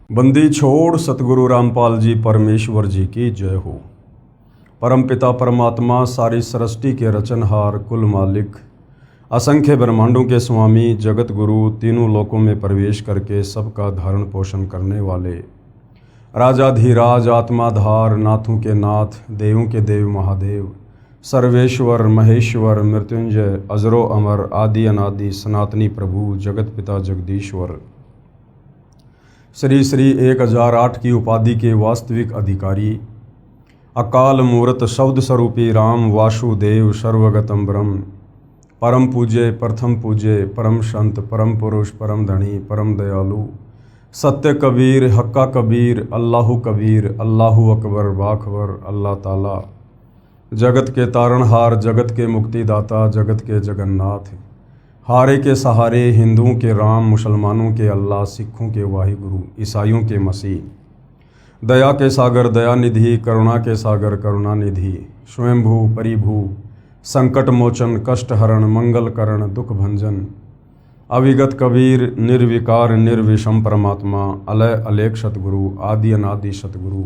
बंदी छोड़ सतगुरु रामपाल जी परमेश्वर जी की जय हो। परमपिता परमात्मा सारी सृष्टि के रचनहार कुल मालिक असंख्य ब्रह्मांडों के स्वामी जगत गुरु तीनों लोकों में प्रवेश करके सबका धारण पोषण करने वाले राजाधिराज आत्माधार नाथों के नाथ देवों के देव महादेव सर्वेश्वर महेश्वर मृत्युंजय अजरो अमर आदि अनादि सनातनी प्रभु जगत पिता जगदीश्वर श्री श्री 1008 की उपाधि के वास्तविक अधिकारी अकाल मूर्त शब्द स्वरूपी राम वासुदेव सर्वगतम ब्रह्म परम पूज्य प्रथम पूज्य परम संत परम पुरुष परम धनी परम दयालु सत्य कबीर हक्का कबीर अल्लाहु कबीर अल्लाहु अकबर बाखबर अल्लाह ताला जगत के तारणहार जगत के मुक्तिदाता जगत के जगन्नाथ हारे के सहारे हिंदुओं के राम मुसलमानों के अल्लाह सिखों के वाहिगुरु ईसाइयों के मसीह दया के सागर दयानिधि करुणा के सागर करुणानिधि स्वयंभू परिभू संकट मोचन कष्ट हरण मंगल करण दुख भंजन अविगत कबीर निर्विकार निर्विषम परमात्मा अलय अलेख सतगुरु आदि अनादि सतगुरु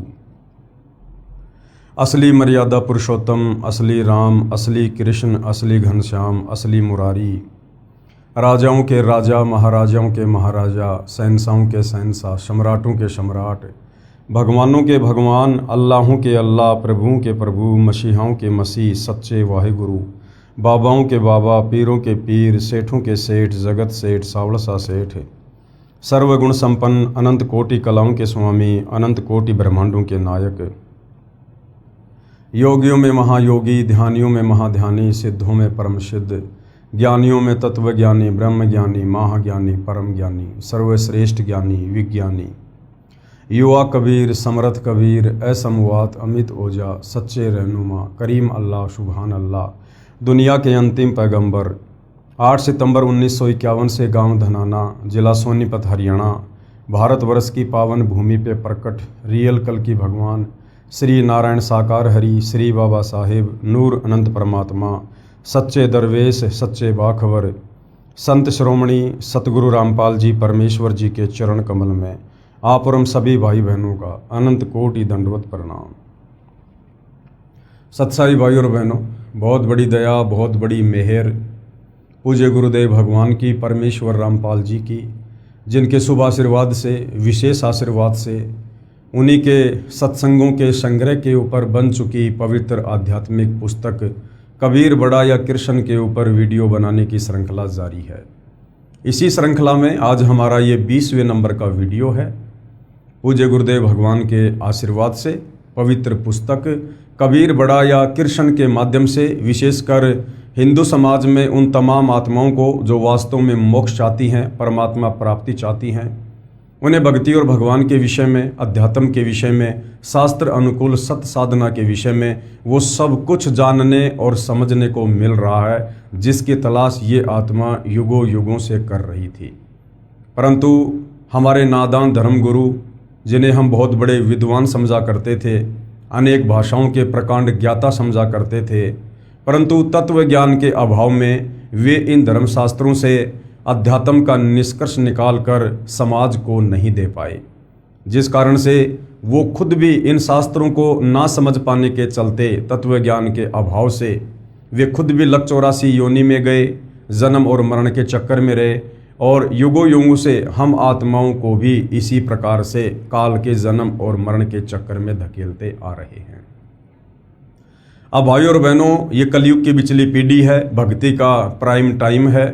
असली मर्यादा पुरुषोत्तम असली राम असली कृष्ण असली घनश्याम असली मुरारी राजाओं के राजा महाराजाओं के महाराजा शहंशाहों के शहंशाह सम्राटों के सम्राट भगवानों के भगवान अल्लाहों के अल्लाह प्रभुओं के प्रभु मसीहाओं के मसीह सच्चे वाहिगुरु बाबाओं के बाबा पीरों के पीर सेठों के सेठ जगत सेठ सावड़सा सेठ सर्वगुण संपन्न अनंत कोटि कलाओं के स्वामी अनंत कोटि ब्रह्मांडों के नायक योगियों में महायोगी ध्यानियों में महाध्यानी सिद्धों में परम सिद्ध ज्ञानियों में तत्वज्ञानी ब्रह्म ज्ञानी महाज्ञानी परम ज्ञानी सर्वश्रेष्ठ ज्ञानी विज्ञानी युवा कबीर समर्थ कबीर असमवात अमित ओजा सच्चे रहनुमा करीम अल्लाह सुभान अल्लाह दुनिया के अंतिम पैगंबर 8 सितंबर 1951 से गांव धनाना जिला सोनीपत हरियाणा भारतवर्ष की पावन भूमि पे प्रकट रियल कल की भगवान श्री नारायण साकार हरि श्री बाबा साहेब नूर अनंत परमात्मा सच्चे दरवेश सच्चे बाखबर संत श्रोमणी सतगुरु रामपाल जी परमेश्वर जी के चरण कमल में आप और हम सभी भाई बहनों का अनंत कोटि दंडवत प्रणाम। सत्साई भाई और बहनों, बहुत बड़ी दया बहुत बड़ी मेहर पूज्य गुरुदेव भगवान की परमेश्वर रामपाल जी की, जिनके शुभ आशीर्वाद से विशेष आशीर्वाद से उन्हीं के सत्संगों के संग्रह के ऊपर बन चुकी पवित्र आध्यात्मिक पुस्तक कबीर बड़ा या कृष्ण के ऊपर वीडियो बनाने की श्रृंखला जारी है। इसी श्रृंखला में आज हमारा ये 20वें नंबर का वीडियो है। पूज्य गुरुदेव भगवान के आशीर्वाद से पवित्र पुस्तक कबीर बड़ा या कृष्ण के माध्यम से विशेषकर हिंदू समाज में उन तमाम आत्माओं को जो वास्तव में मोक्ष चाहती हैं, परमात्मा प्राप्ति चाहती हैं, उन्हें भक्ति और भगवान के विषय में, अध्यात्म के विषय में, शास्त्र अनुकूल सत्य साधना के विषय में वो सब कुछ जानने और समझने को मिल रहा है, जिसकी तलाश ये आत्मा युगों युगों से कर रही थी। परंतु हमारे नादान धर्मगुरु, जिन्हें हम बहुत बड़े विद्वान समझा करते थे, अनेक भाषाओं के प्रकांड ज्ञाता समझा करते थे, परंतु तत्व ज्ञान के अभाव में वे इन धर्मशास्त्रों से अध्यात्म का निष्कर्ष निकालकर समाज को नहीं दे पाए, जिस कारण से वो खुद भी इन शास्त्रों को ना समझ पाने के चलते तत्व ज्ञान के अभाव से वे खुद भी लक 84 योनि में गए, जन्म और मरण के चक्कर में रहे और युगों युगों से हम आत्माओं को भी इसी प्रकार से काल के जन्म और मरण के चक्कर में धकेलते आ रहे हैं। अब भाइयों और बहनों, ये कलयुग की बिचली पीढ़ी है, भक्ति का प्राइम टाइम है।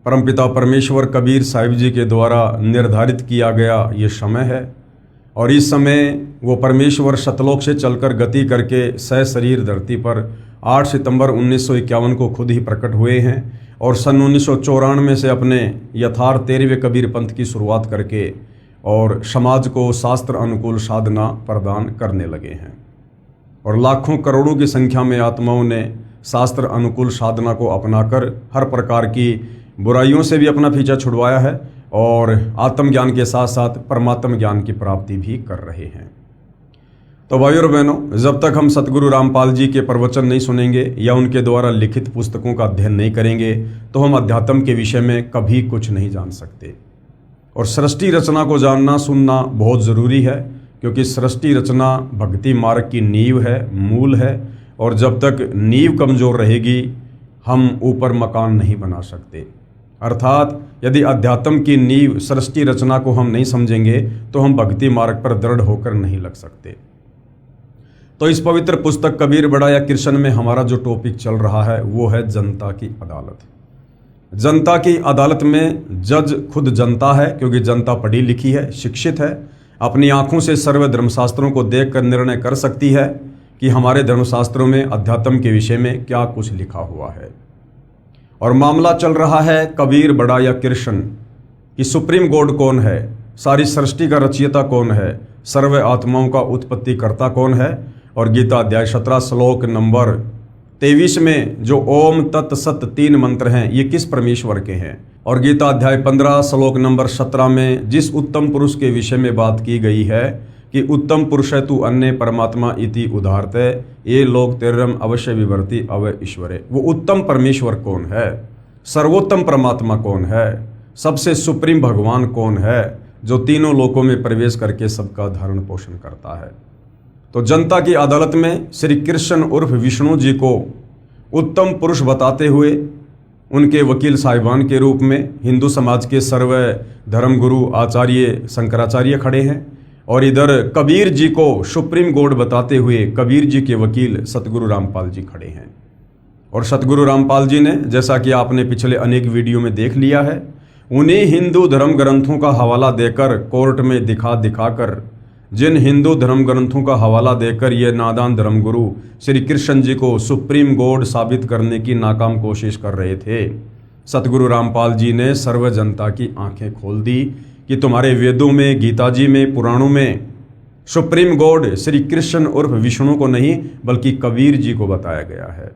परमपिता परमेश्वर कबीर साहिब जी के द्वारा निर्धारित किया गया ये समय है और इस समय वो परमेश्वर सतलोक से चलकर गति करके सशरीर धरती पर 8 सितंबर 1951 को खुद ही प्रकट हुए हैं और सन 1994 से अपने यथार्थ 13वें कबीर पंथ की शुरुआत करके और समाज को शास्त्र अनुकूल साधना प्रदान करने लगे हैं और लाखों करोड़ों की संख्या में आत्माओं ने शास्त्र अनुकूल साधना को अपनाकर हर प्रकार की बुराइयों से भी अपना पीछा छुड़वाया है और आत्मज्ञान के साथ साथ परमात्म ज्ञान की प्राप्ति भी कर रहे हैं। तो भाइयों और बहनों, जब तक हम सतगुरु रामपाल जी के प्रवचन नहीं सुनेंगे या उनके द्वारा लिखित पुस्तकों का अध्ययन नहीं करेंगे तो हम अध्यात्म के विषय में कभी कुछ नहीं जान सकते। और सृष्टि रचना को जानना सुनना बहुत ज़रूरी है, क्योंकि सृष्टि रचना भक्ति मार्ग की नींव है, मूल है। और जब तक नींव कमज़ोर रहेगी हम ऊपर मकान नहीं बना सकते। अर्थात यदि अध्यात्म की नींव सृष्टि रचना को हम नहीं समझेंगे तो हम भक्ति मार्ग पर दृढ़ होकर नहीं लग सकते। तो इस पवित्र पुस्तक कबीर बड़ा या कृष्ण में हमारा जो टॉपिक चल रहा है वो है जनता की अदालत। जनता की अदालत में जज खुद जनता है, क्योंकि जनता पढ़ी लिखी है, शिक्षित है, अपनी आंखों से सर्व धर्मशास्त्रों को देखकर निर्णय कर सकती है कि हमारे धर्मशास्त्रों में अध्यात्म के विषय में क्या कुछ लिखा हुआ है। और मामला चल रहा है कबीर बड़ा या कृष्ण कि सुप्रीम गॉड कौन है, सारी सृष्टि का रचयिता कौन है, सर्व आत्माओं का उत्पत्ति करता कौन है। और गीता अध्याय 17 श्लोक नंबर 23 में जो ओम तत् सत 3 मंत्र हैं ये किस परमेश्वर के हैं। और गीता अध्याय 15 श्लोक नंबर 17 में जिस उत्तम पुरुष के विषय में बात की गई है कि उत्तम पुरुष है तू अन्य परमात्मा इति उदाहरते ये लोग तेरम अवश्य विवर्ति अव ईश्वरे। वो उत्तम परमेश्वर कौन है, सर्वोत्तम परमात्मा कौन है, सबसे सुप्रीम भगवान कौन है जो तीनों लोकों में प्रवेश करके सबका धारण पोषण करता है। तो जनता की अदालत में श्री कृष्ण उर्फ विष्णु जी को उत्तम पुरुष बताते हुए उनके वकील साहिबान के रूप में हिंदू समाज के सर्व धर्मगुरु आचार्य शंकराचार्य खड़े हैं, और इधर कबीर जी को सुप्रीम गॉड बताते हुए कबीर जी के वकील सतगुरु रामपाल जी खड़े हैं। और सतगुरु रामपाल जी ने, जैसा कि आपने पिछले अनेक वीडियो में देख लिया है, उन्हीं हिंदू धर्म ग्रंथों का हवाला देकर कोर्ट में दिखाकर जिन हिंदू धर्म ग्रंथों का हवाला देकर ये नादान धर्मगुरु श्री कृष्ण जी को सुप्रीम गॉड साबित करने की नाकाम कोशिश कर रहे थे, सतगुरु रामपाल जी ने सर्व जनता की आंखें खोल दी कि तुम्हारे वेदों में, गीता जी में, पुराणों में सुप्रीम गॉड श्री कृष्ण उर्फ विष्णु को नहीं बल्कि कबीर जी को बताया गया है।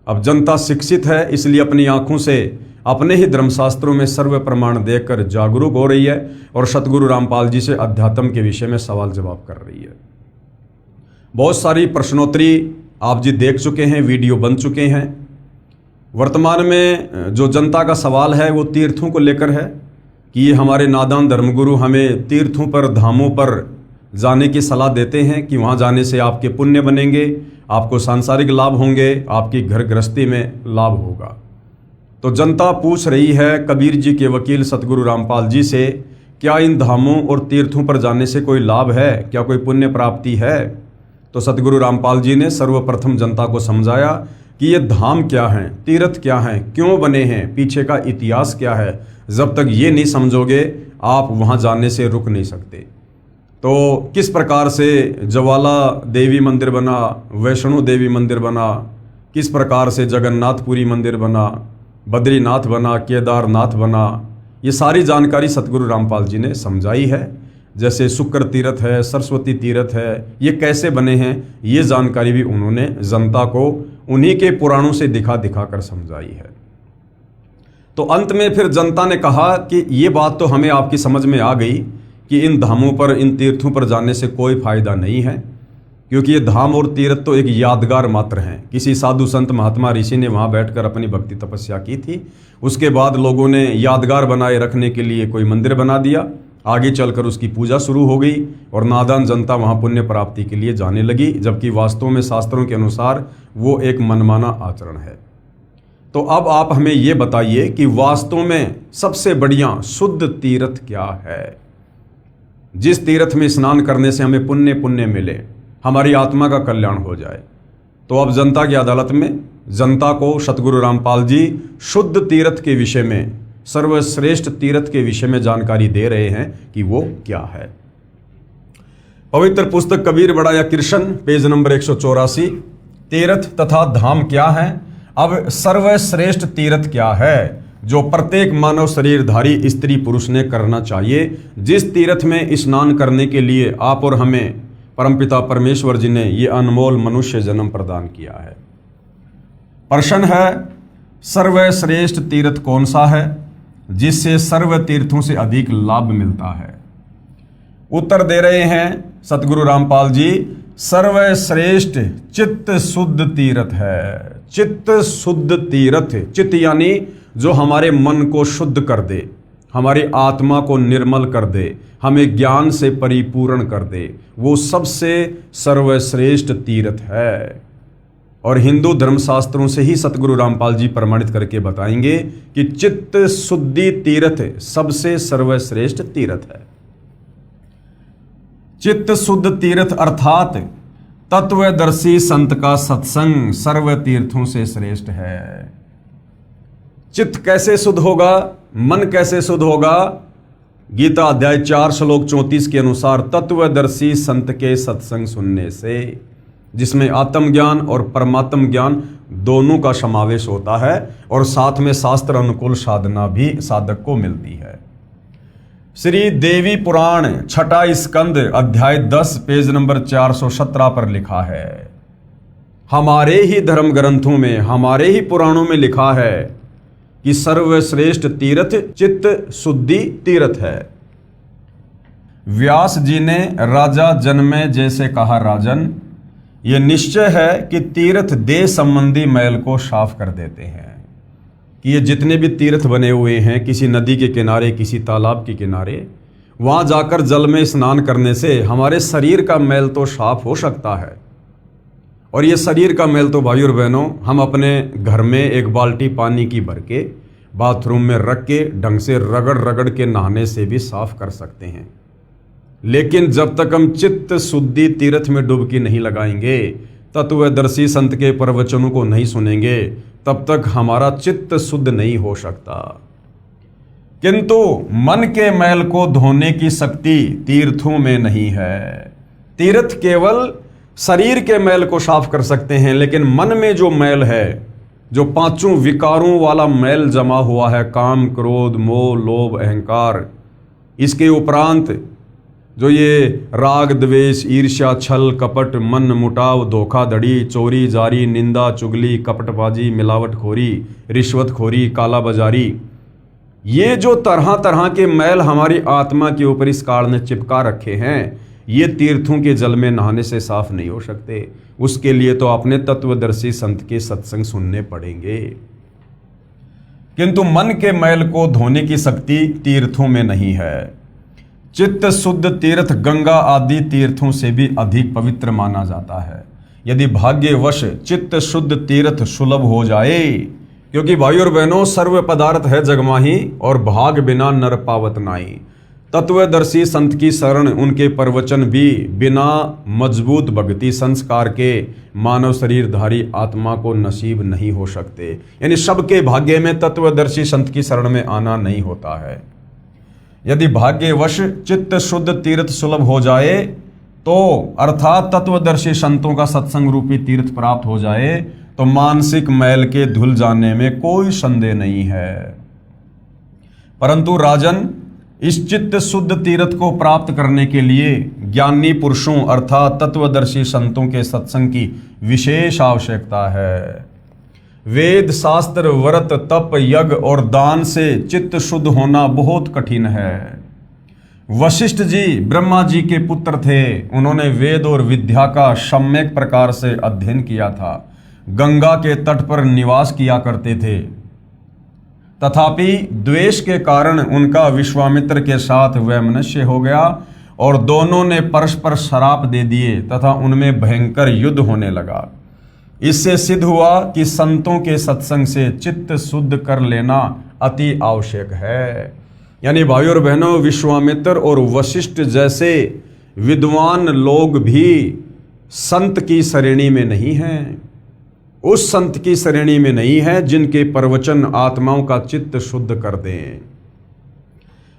अब जनता शिक्षित है, इसलिए अपनी आंखों से अपने ही धर्मशास्त्रों में सर्व प्रमाण देखकर जागरूक हो रही है और सतगुरु रामपाल जी से अध्यात्म के विषय में सवाल जवाब कर रही है। बहुत सारी प्रश्नोत्तरी आप जी देख चुके हैं, वीडियो बन चुके हैं। वर्तमान में जो जनता का सवाल है वो तीर्थों को लेकर है कि ये हमारे नादान धर्मगुरु हमें तीर्थों पर, धामों पर जाने की सलाह देते हैं कि वहाँ जाने से आपके पुण्य बनेंगे, आपको सांसारिक लाभ होंगे, आपकी घर गृहस्थी में लाभ होगा। तो जनता पूछ रही है कबीर जी के वकील सतगुरु रामपाल जी से, क्या इन धामों और तीर्थों पर जाने से कोई लाभ है, क्या कोई पुण्य प्राप्ति है। तो सतगुरु रामपाल जी ने सर्वप्रथम जनता को समझाया कि ये धाम क्या हैं, तीर्थ क्या हैं, क्यों बने हैं, पीछे का इतिहास क्या है। जब तक ये नहीं समझोगे आप वहाँ जाने से रुक नहीं सकते। तो किस प्रकार से ज्वाला देवी मंदिर बना, वैष्णो देवी मंदिर बना, किस प्रकार से जगन्नाथपुरी मंदिर बना, बद्रीनाथ बना, केदारनाथ बना, ये सारी जानकारी सतगुरु रामपाल जी ने समझाई है। जैसे शुक्र तीर्थ है, सरस्वती तीर्थ है, ये कैसे बने हैं ये जानकारी भी उन्होंने जनता को उन्हीं के पुराणों से दिखा कर समझाई है। तो अंत में फिर जनता ने कहा कि ये बात तो हमें आपकी समझ में आ गई कि इन धामों पर, इन तीर्थों पर जाने से कोई फायदा नहीं है, क्योंकि ये धाम और तीर्थ तो एक यादगार मात्र हैं। किसी साधु संत महात्मा ऋषि ने वहाँ बैठकर अपनी भक्ति तपस्या की थी, उसके बाद लोगों ने यादगार बनाए रखने के लिए कोई मंदिर बना दिया, आगे चलकर उसकी पूजा शुरू हो गई और नादान जनता वहाँ पुण्य प्राप्ति के लिए जाने लगी, जबकि वास्तव में शास्त्रों के अनुसार वो एक मनमाना आचरण है। तो अब आप हमें ये बताइए कि वास्तव में सबसे बढ़िया शुद्ध तीर्थ क्या है, जिस तीर्थ में स्नान करने से हमें पुण्य मिले, हमारी आत्मा का कल्याण हो जाए। तो अब जनता की अदालत में जनता को सतगुरु रामपाल जी शुद्ध तीर्थ के विषय में, सर्वश्रेष्ठ तीर्थ के विषय में जानकारी दे रहे हैं कि वो क्या है। पवित्र पुस्तक कबीर बड़ा या कृष्ण, पेज नंबर 184, तीर्थ तथा धाम क्या है। अब सर्वश्रेष्ठ तीर्थ क्या है जो प्रत्येक मानव शरीरधारी स्त्री पुरुष ने करना चाहिए, जिस तीर्थ में स्नान करने के लिए आप और हमें परमपिता परमेश्वर जी ने ये अनमोल मनुष्य जन्म प्रदान किया है। प्रश्न है, सर्वश्रेष्ठ तीर्थ कौन सा है जिससे सर्व तीर्थों से अधिक लाभ मिलता है। उत्तर दे रहे हैं सतगुरु रामपाल जी, सर्वश्रेष्ठ चित्त शुद्ध तीर्थ है। चित्त शुद्ध तीर्थ, चित्त यानी जो हमारे मन को शुद्ध कर दे, हमारी आत्मा को निर्मल कर दे, हमें ज्ञान से परिपूर्ण कर दे, वो सबसे सर्वश्रेष्ठ तीर्थ है। और हिंदू धर्मशास्त्रों से ही सतगुरु रामपाल जी प्रमाणित करके बताएंगे कि चित्त शुद्धि तीर्थ सबसे सर्वश्रेष्ठ तीर्थ है। चित्त शुद्ध तीर्थ अर्थात तत्वदर्शी संत का सत्संग सर्व तीर्थों से श्रेष्ठ है। चित्त कैसे शुद्ध होगा, मन कैसे शुद्ध होगा? गीता अध्याय 4 श्लोक 34 के अनुसार तत्वदर्शी संत के सत्संग सुनने से, जिसमें आत्मज्ञान और परमात्म ज्ञान दोनों का समावेश होता है और साथ में शास्त्र अनुकूल साधना भी साधक को मिलती है। श्री देवी पुराण छठा स्कंद अध्याय 10 पेज नंबर 417 पर लिखा है, हमारे ही धर्म ग्रंथों में, हमारे ही पुराणों में लिखा है कि सर्वश्रेष्ठ तीर्थ चित्त शुद्धि तीर्थ है। व्यास जी ने राजा जनमेजय जैसे कहा, राजन, यह निश्चय है कि तीर्थ देह संबंधी मैल को साफ कर देते हैं। कि ये जितने भी तीर्थ बने हुए हैं, किसी नदी के किनारे, किसी तालाब के किनारे, वहां जाकर जल में स्नान करने से हमारे शरीर का मैल तो साफ हो सकता है। और ये शरीर का मैल तो भाई और बहनों हम अपने घर में एक बाल्टी पानी की भर के बाथरूम में रख के ढंग से रगड़ रगड़ के नहाने से भी साफ कर सकते हैं। लेकिन जब तक हम चित्त शुद्धि तीर्थ में डुबकी नहीं लगाएंगे, तत्वदर्शी संत के प्रवचनों को नहीं सुनेंगे, तब तक हमारा चित्त शुद्ध नहीं हो सकता। किंतु मन के मैल को धोने की शक्ति तीर्थों में नहीं है। तीर्थ केवल शरीर के मैल को साफ कर सकते हैं, लेकिन मन में जो मैल है, जो पांचों विकारों वाला मैल जमा हुआ है, काम, क्रोध, मोह, लोभ, अहंकार, इसके उपरांत जो ये राग, द्वेष, ईर्ष्या, छल, कपट, मन मुटाव, धोखाधड़ी, चोरी, जारी, निंदा, चुगली, कपटबाजी, मिलावटखोरी, रिश्वतखोरी, कालाबाजारी, ये जो तरह तरह के मैल हमारी आत्मा के ऊपर इस काल ने चिपका रखे हैं, ये तीर्थों के जल में नहाने से साफ नहीं हो सकते। उसके लिए तो अपने तत्वदर्शी संत के सत्संग सुनने पड़ेंगे। किंतु मन के मैल को धोने की शक्ति तीर्थों में नहीं है। चित्त शुद्ध तीर्थ गंगा आदि तीर्थों से भी अधिक पवित्र माना जाता है। यदि भाग्यवश चित्त शुद्ध तीर्थ सुलभ हो जाए, क्योंकि भाई और बहनों सर्व पदार्थ है जगमाही और भाग बिना नर पावत नाई। तत्वदर्शी संत की शरण, उनके प्रवचन भी बिना मजबूत भक्ति संस्कार के मानव शरीरधारी आत्मा को नसीब नहीं हो सकते। यानी सबके भाग्य में तत्वदर्शी संत की शरण में आना नहीं होता है। यदि भाग्यवश चित्त शुद्ध तीर्थ सुलभ हो जाए तो, अर्थात तत्वदर्शी संतों का सत्संग रूपी तीर्थ प्राप्त हो जाए, तो मानसिक मैल के धुल जाने में कोई संदेह नहीं है। परंतु राजन, इस चित्त शुद्ध तीर्थ को प्राप्त करने के लिए ज्ञानी पुरुषों अर्थात तत्वदर्शी संतों के सत्संग की विशेष आवश्यकता है। वेद, शास्त्र, व्रत, तप, यज्ञ और दान से चित्त शुद्ध होना बहुत कठिन है। वशिष्ठ जी ब्रह्मा जी के पुत्र थे। उन्होंने वेद और विद्या का सम्यक प्रकार से अध्ययन किया था। गंगा के तट पर निवास किया करते थे। तथापि द्वेष के कारण उनका विश्वामित्र के साथ वैमनस्य हो गया और दोनों ने परस्पर श्राप दे दिए तथा उनमें भयंकर युद्ध होने लगा। इससे सिद्ध हुआ कि संतों के सत्संग से चित्त शुद्ध कर लेना अति आवश्यक है। यानी भाई और बहनों, विश्वामित्र और वशिष्ठ जैसे विद्वान लोग भी संत की श्रेणी में नहीं हैं। उस संत की श्रेणी में नहीं है जिनके प्रवचन आत्माओं का चित्त शुद्ध कर दें।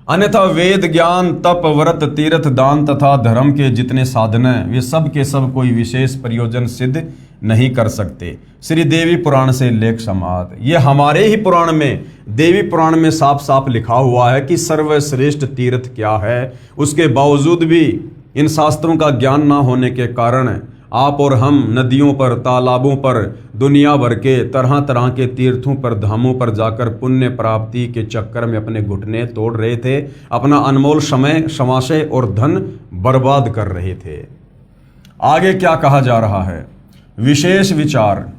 अन्यथा वेद, ज्ञान, तप, व्रत, तीर्थ, दान तथा धर्म के जितने साधन हैं, वे सब के सब कोई विशेष प्रयोजन सिद्ध नहीं कर सकते। श्री देवी पुराण से लेख समाप्त। ये हमारे ही पुराण में, देवी पुराण में साफ साफ लिखा हुआ है कि सर्वश्रेष्ठ तीर्थ क्या है। उसके बावजूद भी इन शास्त्रों का ज्ञान ना होने के कारण आप और हम नदियों पर, तालाबों पर, दुनिया भर के तरह तरह के तीर्थों पर, धामों पर जाकर पुण्य प्राप्ति के चक्कर में अपने घुटने तोड़ रहे थे, अपना अनमोल समय, समाशय और धन बर्बाद कर रहे थे। आगे क्या कहा जा रहा है? विशेष विचार।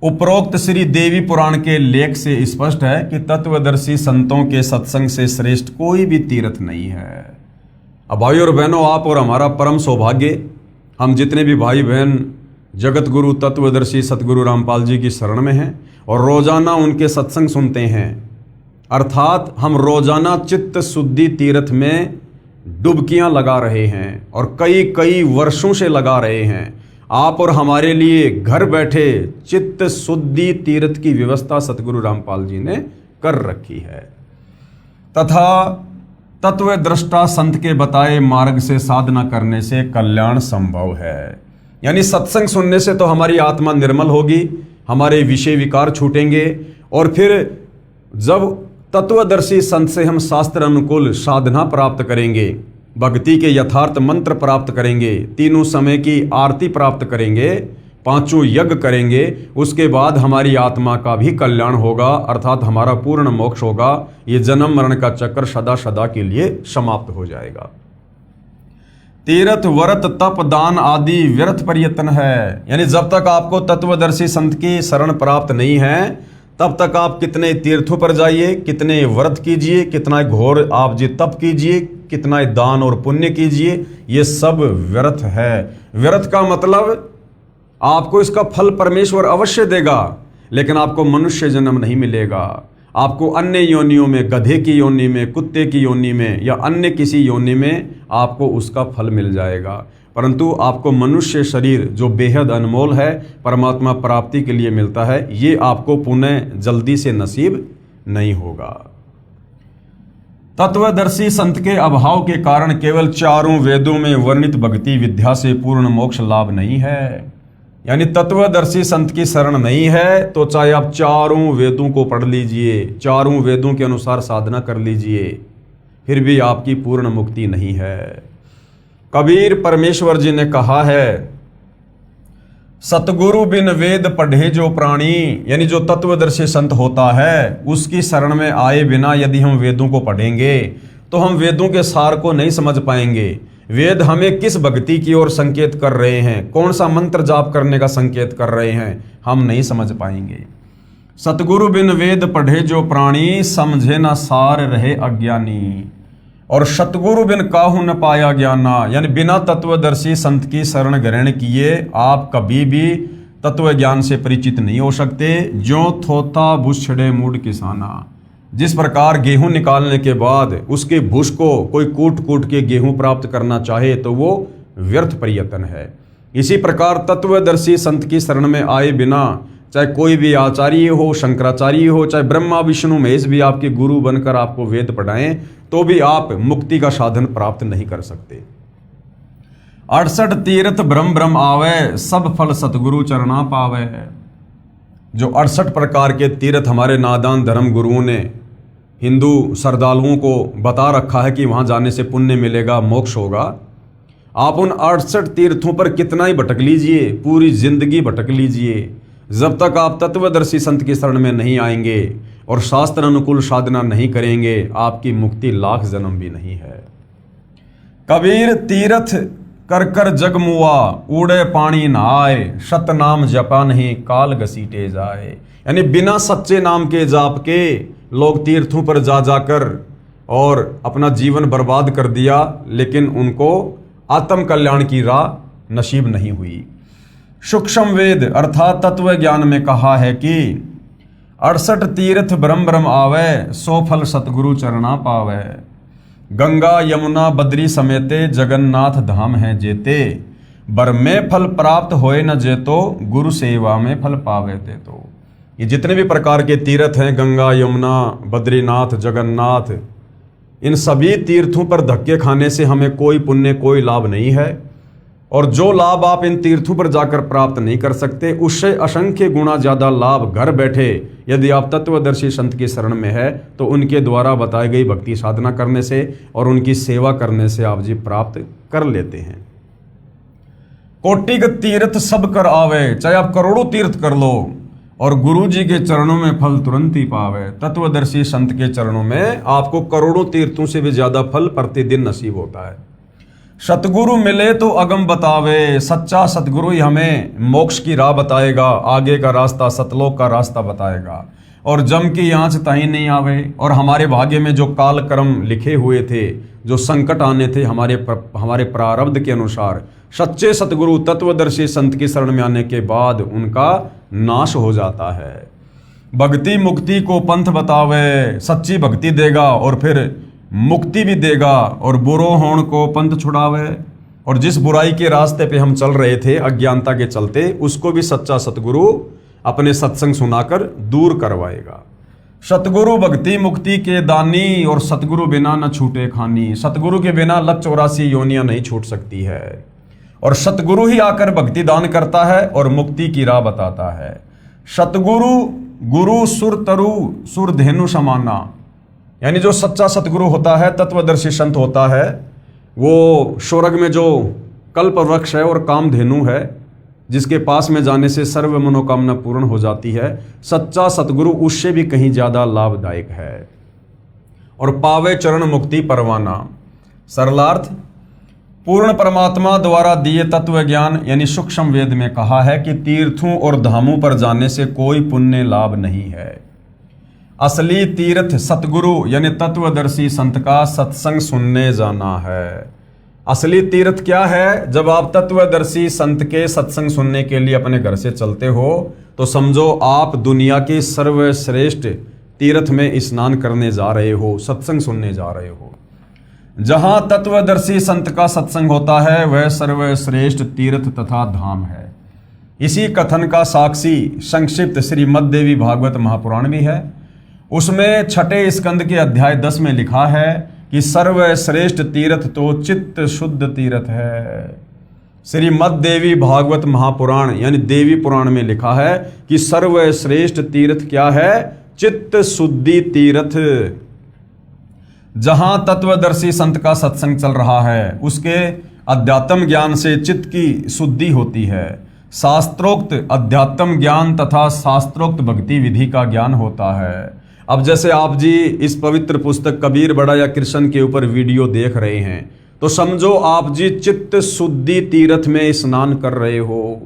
उपरोक्त श्री देवी पुराण के लेख से स्पष्ट है कि तत्वदर्शी संतों के सत्संग से श्रेष्ठ कोई भी तीर्थ नहीं है। अब भाई और बहनों, आप और हमारा परम सौभाग्य, हम जितने भी भाई बहन जगत गुरु तत्वदर्शी सतगुरु रामपाल जी की शरण में हैं और रोजाना उनके सत्संग सुनते हैं, अर्थात हम रोजाना चित्त शुद्धि तीर्थ में डुबकियां लगा रहे हैं और कई कई वर्षों से लगा रहे हैं। आप और हमारे लिए घर बैठे चित्त शुद्धि तीर्थ की व्यवस्था सतगुरु रामपाल जी ने कर रखी है तथा तत्व दृष्टा संत के बताए मार्ग से साधना करने से कल्याण संभव है। यानी सत्संग सुनने से तो हमारी आत्मा निर्मल होगी, हमारे विषय विकार छूटेंगे और फिर जब तत्वदर्शी संत से हम शास्त्र अनुकूल साधना प्राप्त करेंगे, भक्ति के यथार्थ मंत्र प्राप्त करेंगे, तीनों समय की आरती प्राप्त करेंगे, पांचों यज्ञ करेंगे, उसके बाद हमारी आत्मा का भी कल्याण होगा, अर्थात हमारा पूर्ण मोक्ष होगा। ये जन्म मरण का चक्कर सदा सदा के लिए समाप्त हो जाएगा। तीर्थ व्रत तप दान आदि व्यर्थ प्रयत्न है। यानी जब तक आपको तत्वदर्शी संत की शरण प्राप्त नहीं है तब तक आप कितने तीर्थों पर जाइए, कितने व्रत कीजिए, कितना घोर आप जी तप कीजिए, कितना दान और पुण्य कीजिए, ये सब व्यर्थ है। व्यर्थ का मतलब आपको इसका फल परमेश्वर अवश्य देगा, लेकिन आपको मनुष्य जन्म नहीं मिलेगा। आपको अन्य योनियों में, गधे की योनि में, कुत्ते की योनि में या अन्य किसी योनि में आपको उसका फल मिल जाएगा, परंतु आपको मनुष्य शरीर जो बेहद अनमोल है, परमात्मा प्राप्ति के लिए मिलता है, ये आपको पुनः जल्दी से नसीब नहीं होगा। तत्वदर्शी संत के अभाव के कारण केवल चारों वेदों में वर्णित भक्ति विद्या से पूर्ण मोक्ष लाभ नहीं है। यानी तत्वदर्शी संत की शरण नहीं है तो चाहे आप चारों वेदों को पढ़ लीजिए, चारों वेदों के अनुसार साधना कर लीजिए, फिर भी आपकी पूर्ण मुक्ति नहीं है। कबीर परमेश्वर जी ने कहा है, सतगुरु बिन वेद पढ़े जो प्राणी, यानी जो तत्वदर्शी संत होता है उसकी शरण में आए बिना यदि हम वेदों को पढ़ेंगे तो हम वेदों के सार को नहीं समझ पाएंगे। वेद हमें किस भक्ति की ओर संकेत कर रहे हैं, कौन सा मंत्र जाप करने का संकेत कर रहे हैं, हम नहीं समझ पाएंगे। सतगुरु बिन वेद पढ़े जो प्राणी, समझे न सार रहे अज्ञानी। और सतगुरु बिन काहू न पाया ज्ञाना, यानी बिना तत्वदर्शी संत की शरण ग्रहण किए आप कभी भी तत्व ज्ञान से परिचित नहीं हो सकते। जो थोथा भूषड़े मूड किसाना, जिस प्रकार गेहूं निकालने के बाद उसके भूष को कोई कूट कूट के गेहूं प्राप्त करना चाहे तो वो व्यर्थ प्रयत्न है। इसी प्रकार तत्वदर्शी संत की शरण में आए बिना, चाहे कोई भी आचार्य हो, शंकराचार्य हो, चाहे ब्रह्मा विष्णु महेश भी आपके गुरु बनकर आपको वेद पढ़ाएं, तो भी आप मुक्ति का साधन प्राप्त नहीं कर सकते। 68 तीर्थ ब्रह्म ब्रह्म आवे, सब फल सतगुरु चरणा पावे। जो 68 प्रकार के तीर्थ हमारे नादान धर्म गुरुओं ने हिंदू श्रद्धालुओं को बता रखा है कि वहां जाने से पुण्य मिलेगा, मोक्ष होगा, आप उन 68 तीर्थों पर कितना ही भटक लीजिए, पूरी जिंदगी भटक लीजिए, जब तक आप तत्वदर्शी संत की शरण में नहीं आएंगे और शास्त्र अनुकूल साधना नहीं करेंगे, आपकी मुक्ति लाख जन्म भी नहीं है। कबीर तीर्थ कर कर जग मुआ, उड़े पानी नहाए, सत नाम जपा नहीं काल घसीटे जाए। यानी बिना सच्चे नाम के जाप के लोग तीर्थों पर जा जाकर और अपना जीवन बर्बाद कर दिया, लेकिन उनको आत्म कल्याण की राह नसीब नहीं हुई। सूक्ष्म वेद अर्थात तत्व ज्ञान में कहा है कि 68 तीर्थ ब्रह्म ब्रह्म आवे, 100 फल सतगुरु चरणा पावे। गंगा यमुना बद्री समेते, जगन्नाथ धाम है जेते, बर में फल प्राप्त होए न जेतो, गुरु सेवा में फल पावे ते। तो ये जितने भी प्रकार के तीर्थ हैं, गंगा यमुना बद्रीनाथ जगन्नाथ, इन सभी तीर्थों पर धक्के खाने से हमें कोई पुण्य कोई लाभ नहीं है, और जो लाभ आप इन तीर्थों पर जाकर प्राप्त नहीं कर सकते, उससे असंख्य गुना ज़्यादा लाभ घर बैठे यदि आप तत्वदर्शी संत की शरण में है तो उनके द्वारा बताई गई भक्ति साधना करने से और उनकी सेवा करने से आप जी प्राप्त कर लेते हैं। कोटिक तीर्थ सब कर आवे, चाहे आप करोड़ों तीर्थ कर लो और गुरु जी के चरणों में फल तुरंत ही पावे। तत्वदर्शी संत के चरणों में आपको करोड़ों तीर्थों से भी ज्यादा फल प्रतिदिन नसीब होता है। सतगुरु मिले तो अगम बतावे, सच्चा सतगुरु ही हमें मोक्ष की राह बताएगा, आगे का रास्ता सतलोक का रास्ता बताएगा। और जम की आंच ताई नहीं आवे, और हमारे भाग्य में जो काल कर्म लिखे हुए थे, जो संकट आने थे हमारे प्रारब्ध के अनुसार, सच्चे सतगुरु तत्वदर्शी संत की शरण में आने के बाद उनका नाश हो जाता है। भक्ति मुक्ति को पंथ बतावे, सच्ची भक्ति देगा और फिर मुक्ति भी देगा, और बुरो होण को पंथ छुड़ावे। और जिस बुराई के रास्ते पे हम चल रहे थे अज्ञानता के चलते, उसको भी सच्चा सतगुरु अपने सत्संग सुनाकर दूर करवाएगा। सतगुरु भक्ति मुक्ति के दानी, और सतगुरु बिना न छूटे खानी। सतगुरु के बिना 184 योनियां नहीं छूट सकती है, और सतगुरु ही आकर भक्ति दान करता है और मुक्ति की राह बताता है। सतगुरु गुरु सुर तरु सुर धेनु समाना, यानी जो सच्चा सतगुरु होता है, तत्वदर्शी संत होता है, वो स्वर्ग में जो कल्प वृक्ष है और कामधेनु है, जिसके पास में जाने से सर्व मनोकामना पूर्ण हो जाती है। सच्चा सतगुरु उससे भी कहीं ज्यादा लाभदायक है। और पावे चरण मुक्ति परवाना। सरलार्थ, पूर्ण परमात्मा द्वारा दिए तत्व ज्ञान यानी सूक्ष्म वेद में कहा है कि तीर्थों और धामों पर जाने से कोई पुण्य लाभ नहीं है। असली तीर्थ सतगुरु यानी तत्वदर्शी संत का सत्संग सुनने जाना है। असली तीर्थ क्या है? जब आप तत्वदर्शी संत के सत्संग सुनने के लिए अपने घर से चलते हो तो समझो आप दुनिया के सर्वश्रेष्ठ तीर्थ में स्नान करने जा रहे हो, सत्संग सुनने जा रहे हो। जहां तत्वदर्शी संत का सत्संग होता है वह सर्वश्रेष्ठ तीर्थ तथा धाम है। इसी कथन का साक्षी संक्षिप्त श्रीमद् देवी भागवत महापुराण भी है। उसमें छठे स्कंद के अध्याय 10 में लिखा है कि सर्वश्रेष्ठ तीर्थ तो चित्त शुद्ध तीर्थ है। श्रीमद् देवी भागवत महापुराण यानी देवी पुराण में लिखा है कि सर्वश्रेष्ठ तीर्थ क्या है? चित्त शुद्धि तीर्थ। जहां तत्वदर्शी संत का सत्संग चल रहा है उसके अध्यात्म ज्ञान से चित्त की शुद्धि होती है। शास्त्रोक्त अध्यात्म ज्ञान तथा शास्त्रोक्त भक्ति विधि का ज्ञान होता है। अब जैसे आप जी इस पवित्र पुस्तक कबीर बड़ा या कृष्ण के ऊपर वीडियो देख रहे हैं तो समझो आप जी चित्त शुद्धि तीर्थ में स्नान कर रहे हो।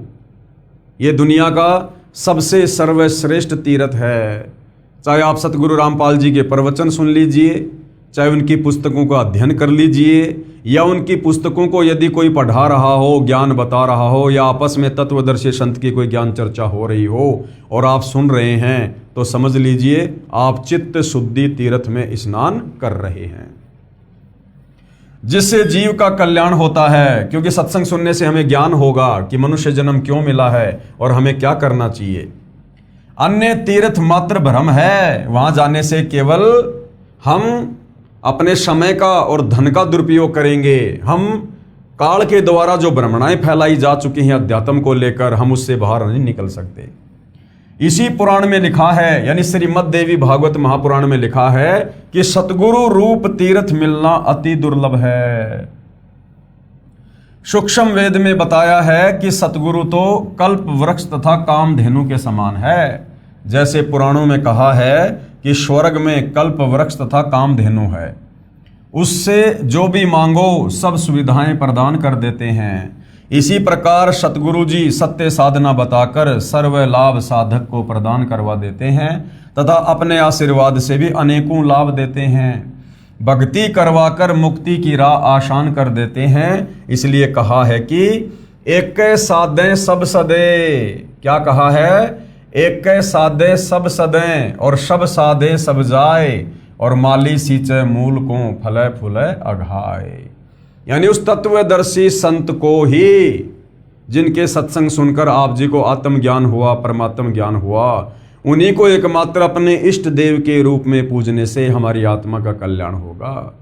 ये दुनिया का सबसे सर्वश्रेष्ठ तीर्थ है। चाहे आप सतगुरु रामपाल जी के प्रवचन सुन लीजिए, चाहे उनकी पुस्तकों का अध्ययन कर लीजिए, या उनकी पुस्तकों को यदि कोई पढ़ा रहा हो, ज्ञान बता रहा हो, या आपस में तत्वदर्शी संत की कोई ज्ञान चर्चा हो रही हो और आप सुन रहे हैं तो समझ लीजिए आप चित्त शुद्धि तीर्थ में स्नान कर रहे हैं, जिससे जीव का कल्याण होता है। क्योंकि सत्संग सुनने से हमें ज्ञान होगा कि मनुष्य जन्म क्यों मिला है और हमें क्या करना चाहिए। अन्य तीर्थ मात्र भ्रम है। वहां जाने से केवल हम अपने समय का और धन का दुरुपयोग करेंगे। हम काल के द्वारा जो भ्रमणाएं फैलाई जा चुकी हैं अध्यात्म को लेकर, हम उससे बाहर नहीं निकल सकते। इसी पुराण में लिखा है यानी श्रीमद् देवी भागवत महापुराण में लिखा है कि सतगुरु रूप तीर्थ मिलना अति दुर्लभ है। सूक्ष्म वेद में बताया है कि सतगुरु तो कल्प वृक्ष तथा कामधेनु के समान है। जैसे पुराणों में कहा है कि स्वर्ग में कल्प वृक्ष तथा कामधेनु है, उससे जो भी मांगो सब सुविधाएं प्रदान कर देते हैं। इसी प्रकार सतगुरु जी सत्य साधना बताकर सर्व लाभ साधक को प्रदान करवा देते हैं तथा अपने आशीर्वाद से भी अनेकों लाभ देते हैं। भक्ति करवाकर मुक्ति की राह आसान कर देते हैं। इसलिए कहा है कि एक साधे सब सदे। क्या कहा है? एक साधे सब सदे और सब साधे सब जाए और माली सींचे मूल को फले फूले अघाए। यानी उस तत्वदर्शी संत को ही जिनके सत्संग सुनकर आप जी को आत्मज्ञान हुआ, परमात्म ज्ञान हुआ, उन्हीं को एकमात्र अपने इष्ट देव के रूप में पूजने से हमारी आत्मा का कल्याण होगा।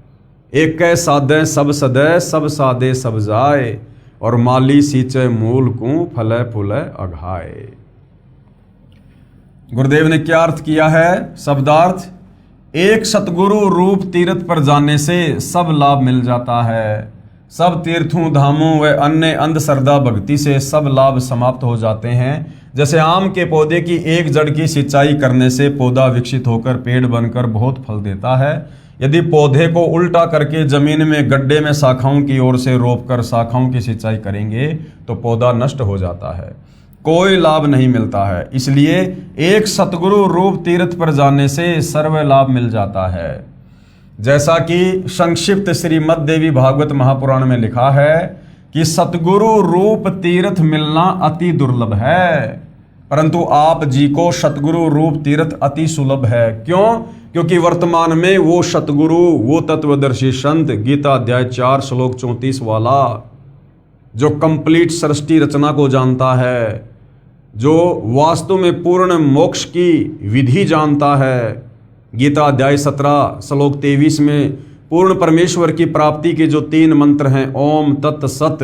एक साधे सब सदे सब साधे सब जाए और माली सींचे मूल को फले फूले अघाए। गुरुदेव ने क्या अर्थ किया है? शब्दार्थ, एक सतगुरु रूप तीर्थ पर जाने से सब लाभ मिल जाता है। सब तीर्थों धामों व अन्य अंधश्रद्धा भक्ति से सब लाभ समाप्त हो जाते हैं। जैसे आम के पौधे की एक जड़ की सिंचाई करने से पौधा विकसित होकर पेड़ बनकर बहुत फल देता है, यदि पौधे को उल्टा करके जमीन में गड्ढे में शाखाओं की ओर से रोपकर शाखाओं की सिंचाई करेंगे तो पौधा नष्ट हो जाता है, कोई लाभ नहीं मिलता है। इसलिए एक सतगुरु रूप तीर्थ पर जाने से सर्व लाभ मिल जाता है। जैसा कि संक्षिप्त श्रीमद् देवी भागवत महापुराण में लिखा है कि सतगुरु रूप तीर्थ मिलना अति दुर्लभ है, परंतु आप जी को सतगुरु रूप तीर्थ अति सुलभ है। क्यों? क्योंकि वर्तमान में वो सतगुरु, वो तत्वदर्शी संत गीता अध्याय 4 श्लोक 34 वाला जो कंप्लीट सृष्टि रचना को जानता है, जो वास्तव में पूर्ण मोक्ष की विधि जानता है, गीता अध्याय 17 श्लोक 23 में पूर्ण परमेश्वर की प्राप्ति के जो 3 मंत्र हैं, ओम तत् सत,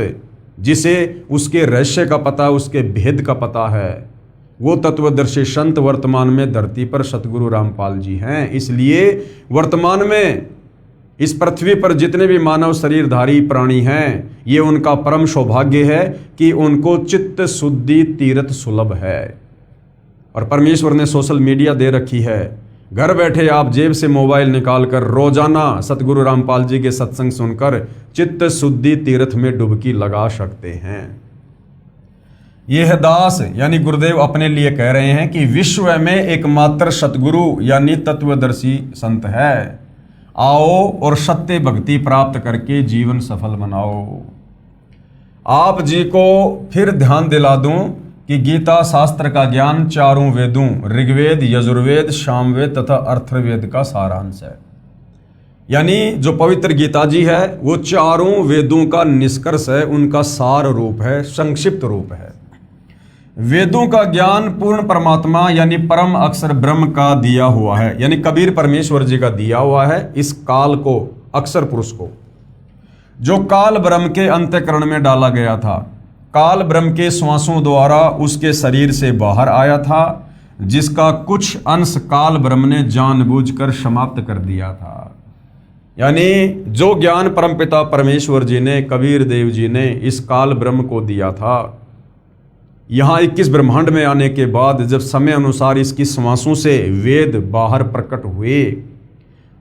जिसे उसके रहस्य का पता, उसके भेद का पता है, वो तत्वदर्शी संत वर्तमान में धरती पर सतगुरु रामपाल जी हैं। इसलिए वर्तमान में इस पृथ्वी पर जितने भी मानव शरीरधारी प्राणी हैं, ये उनका परम सौभाग्य है कि उनको चित्त शुद्धि तीर्थ सुलभ है। और परमेश्वर ने सोशल मीडिया दे रखी है, घर बैठे आप जेब से मोबाइल निकालकर रोजाना सतगुरु रामपाल जी के सत्संग सुनकर चित्त शुद्धि तीर्थ में डुबकी लगा सकते हैं। यह दास यानी गुरुदेव अपने लिए कह रहे हैं कि विश्व में एकमात्र सतगुरु यानी तत्वदर्शी संत है। आओ और सत्य भक्ति प्राप्त करके जीवन सफल बनाओ। आप जी को फिर ध्यान दिला दूं कि गीता शास्त्र का ज्ञान चारों वेदों ऋग्वेद, यजुर्वेद, सामवेद तथा अथर्ववेद का सारांश है। यानी जो पवित्र गीता जी है वो चारों वेदों का निष्कर्ष है, उनका सार रूप है, संक्षिप्त रूप है। वेदों का ज्ञान पूर्ण परमात्मा यानी परम अक्षर ब्रह्म का दिया हुआ है, यानी कबीर परमेश्वर जी का दिया हुआ है इस काल को, अक्षर पुरुष को, जो काल ब्रह्म के अंतःकरण में डाला गया था। काल ब्रह्म के श्वासों द्वारा उसके शरीर से बाहर आया था, जिसका कुछ अंश काल ब्रह्म ने जानबूझकर समाप्त कर दिया था। यानी जो ज्ञान परमपिता परमेश्वर जी ने, कबीर देव जी ने इस काल ब्रह्म को दिया था, यहाँ 21 ब्रह्मांड में आने के बाद जब समय अनुसार इसकी श्वासों से वेद बाहर प्रकट हुए,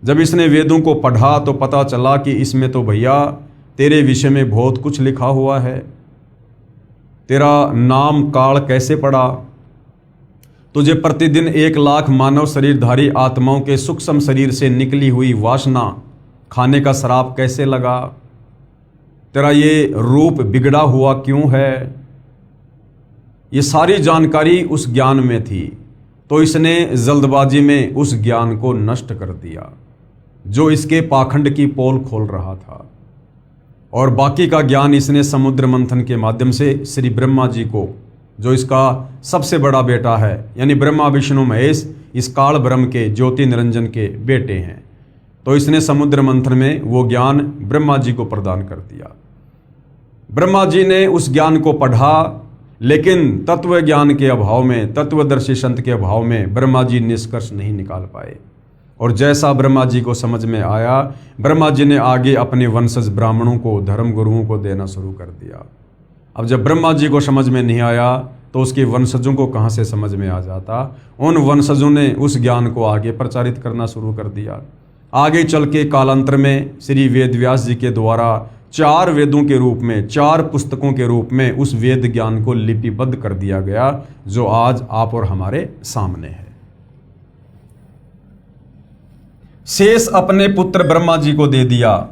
जब इसने वेदों को पढ़ा तो पता चला कि इसमें तो भैया तेरे विषय में बहुत कुछ लिखा हुआ है। तेरा नाम काल कैसे पड़ा, तुझे प्रतिदिन 1 लाख मानव शरीरधारी आत्माओं के सूक्ष्म शरीर से निकली हुई वासना खाने का श्राप कैसे लगा, तेरा ये रूप बिगड़ा हुआ क्यों है, ये सारी जानकारी उस ज्ञान में थी। तो इसने जल्दबाजी में उस ज्ञान को नष्ट कर दिया जो इसके पाखंड की पोल खोल रहा था, और बाकी का ज्ञान इसने समुद्र मंथन के माध्यम से श्री ब्रह्मा जी को, जो इसका सबसे बड़ा बेटा है, यानी ब्रह्मा विष्णु महेश इस काल ब्रह्म के ज्योति निरंजन के बेटे हैं, तो इसने समुद्र मंथन में वो ज्ञान ब्रह्मा जी को प्रदान कर दिया। ब्रह्मा जी ने उस ज्ञान को पढ़ा, लेकिन तत्व ज्ञान के अभाव में, तत्वदर्शी संत के अभाव में ब्रह्मा जी निष्कर्ष नहीं निकाल पाए। और जैसा ब्रह्मा जी को समझ में आया, ब्रह्मा जी ने आगे अपने वंशज ब्राह्मणों को, धर्म गुरुओं को देना शुरू कर दिया। अब जब ब्रह्मा जी को समझ में नहीं आया तो उसके वंशजों को कहाँ से समझ में आ जाता। उन वंशजों ने उस ज्ञान को आगे प्रचारित करना शुरू कर दिया। आगे चल के कालांतर में श्री वेद व्यास जी के द्वारा 4 वेदों के रूप में, 4 पुस्तकों के रूप में उस वेद ज्ञान को लिपिबद्ध कर दिया गया, जो आज आप और हमारे सामने है। शेष अपने पुत्र ब्रह्मा जी को दे दिया।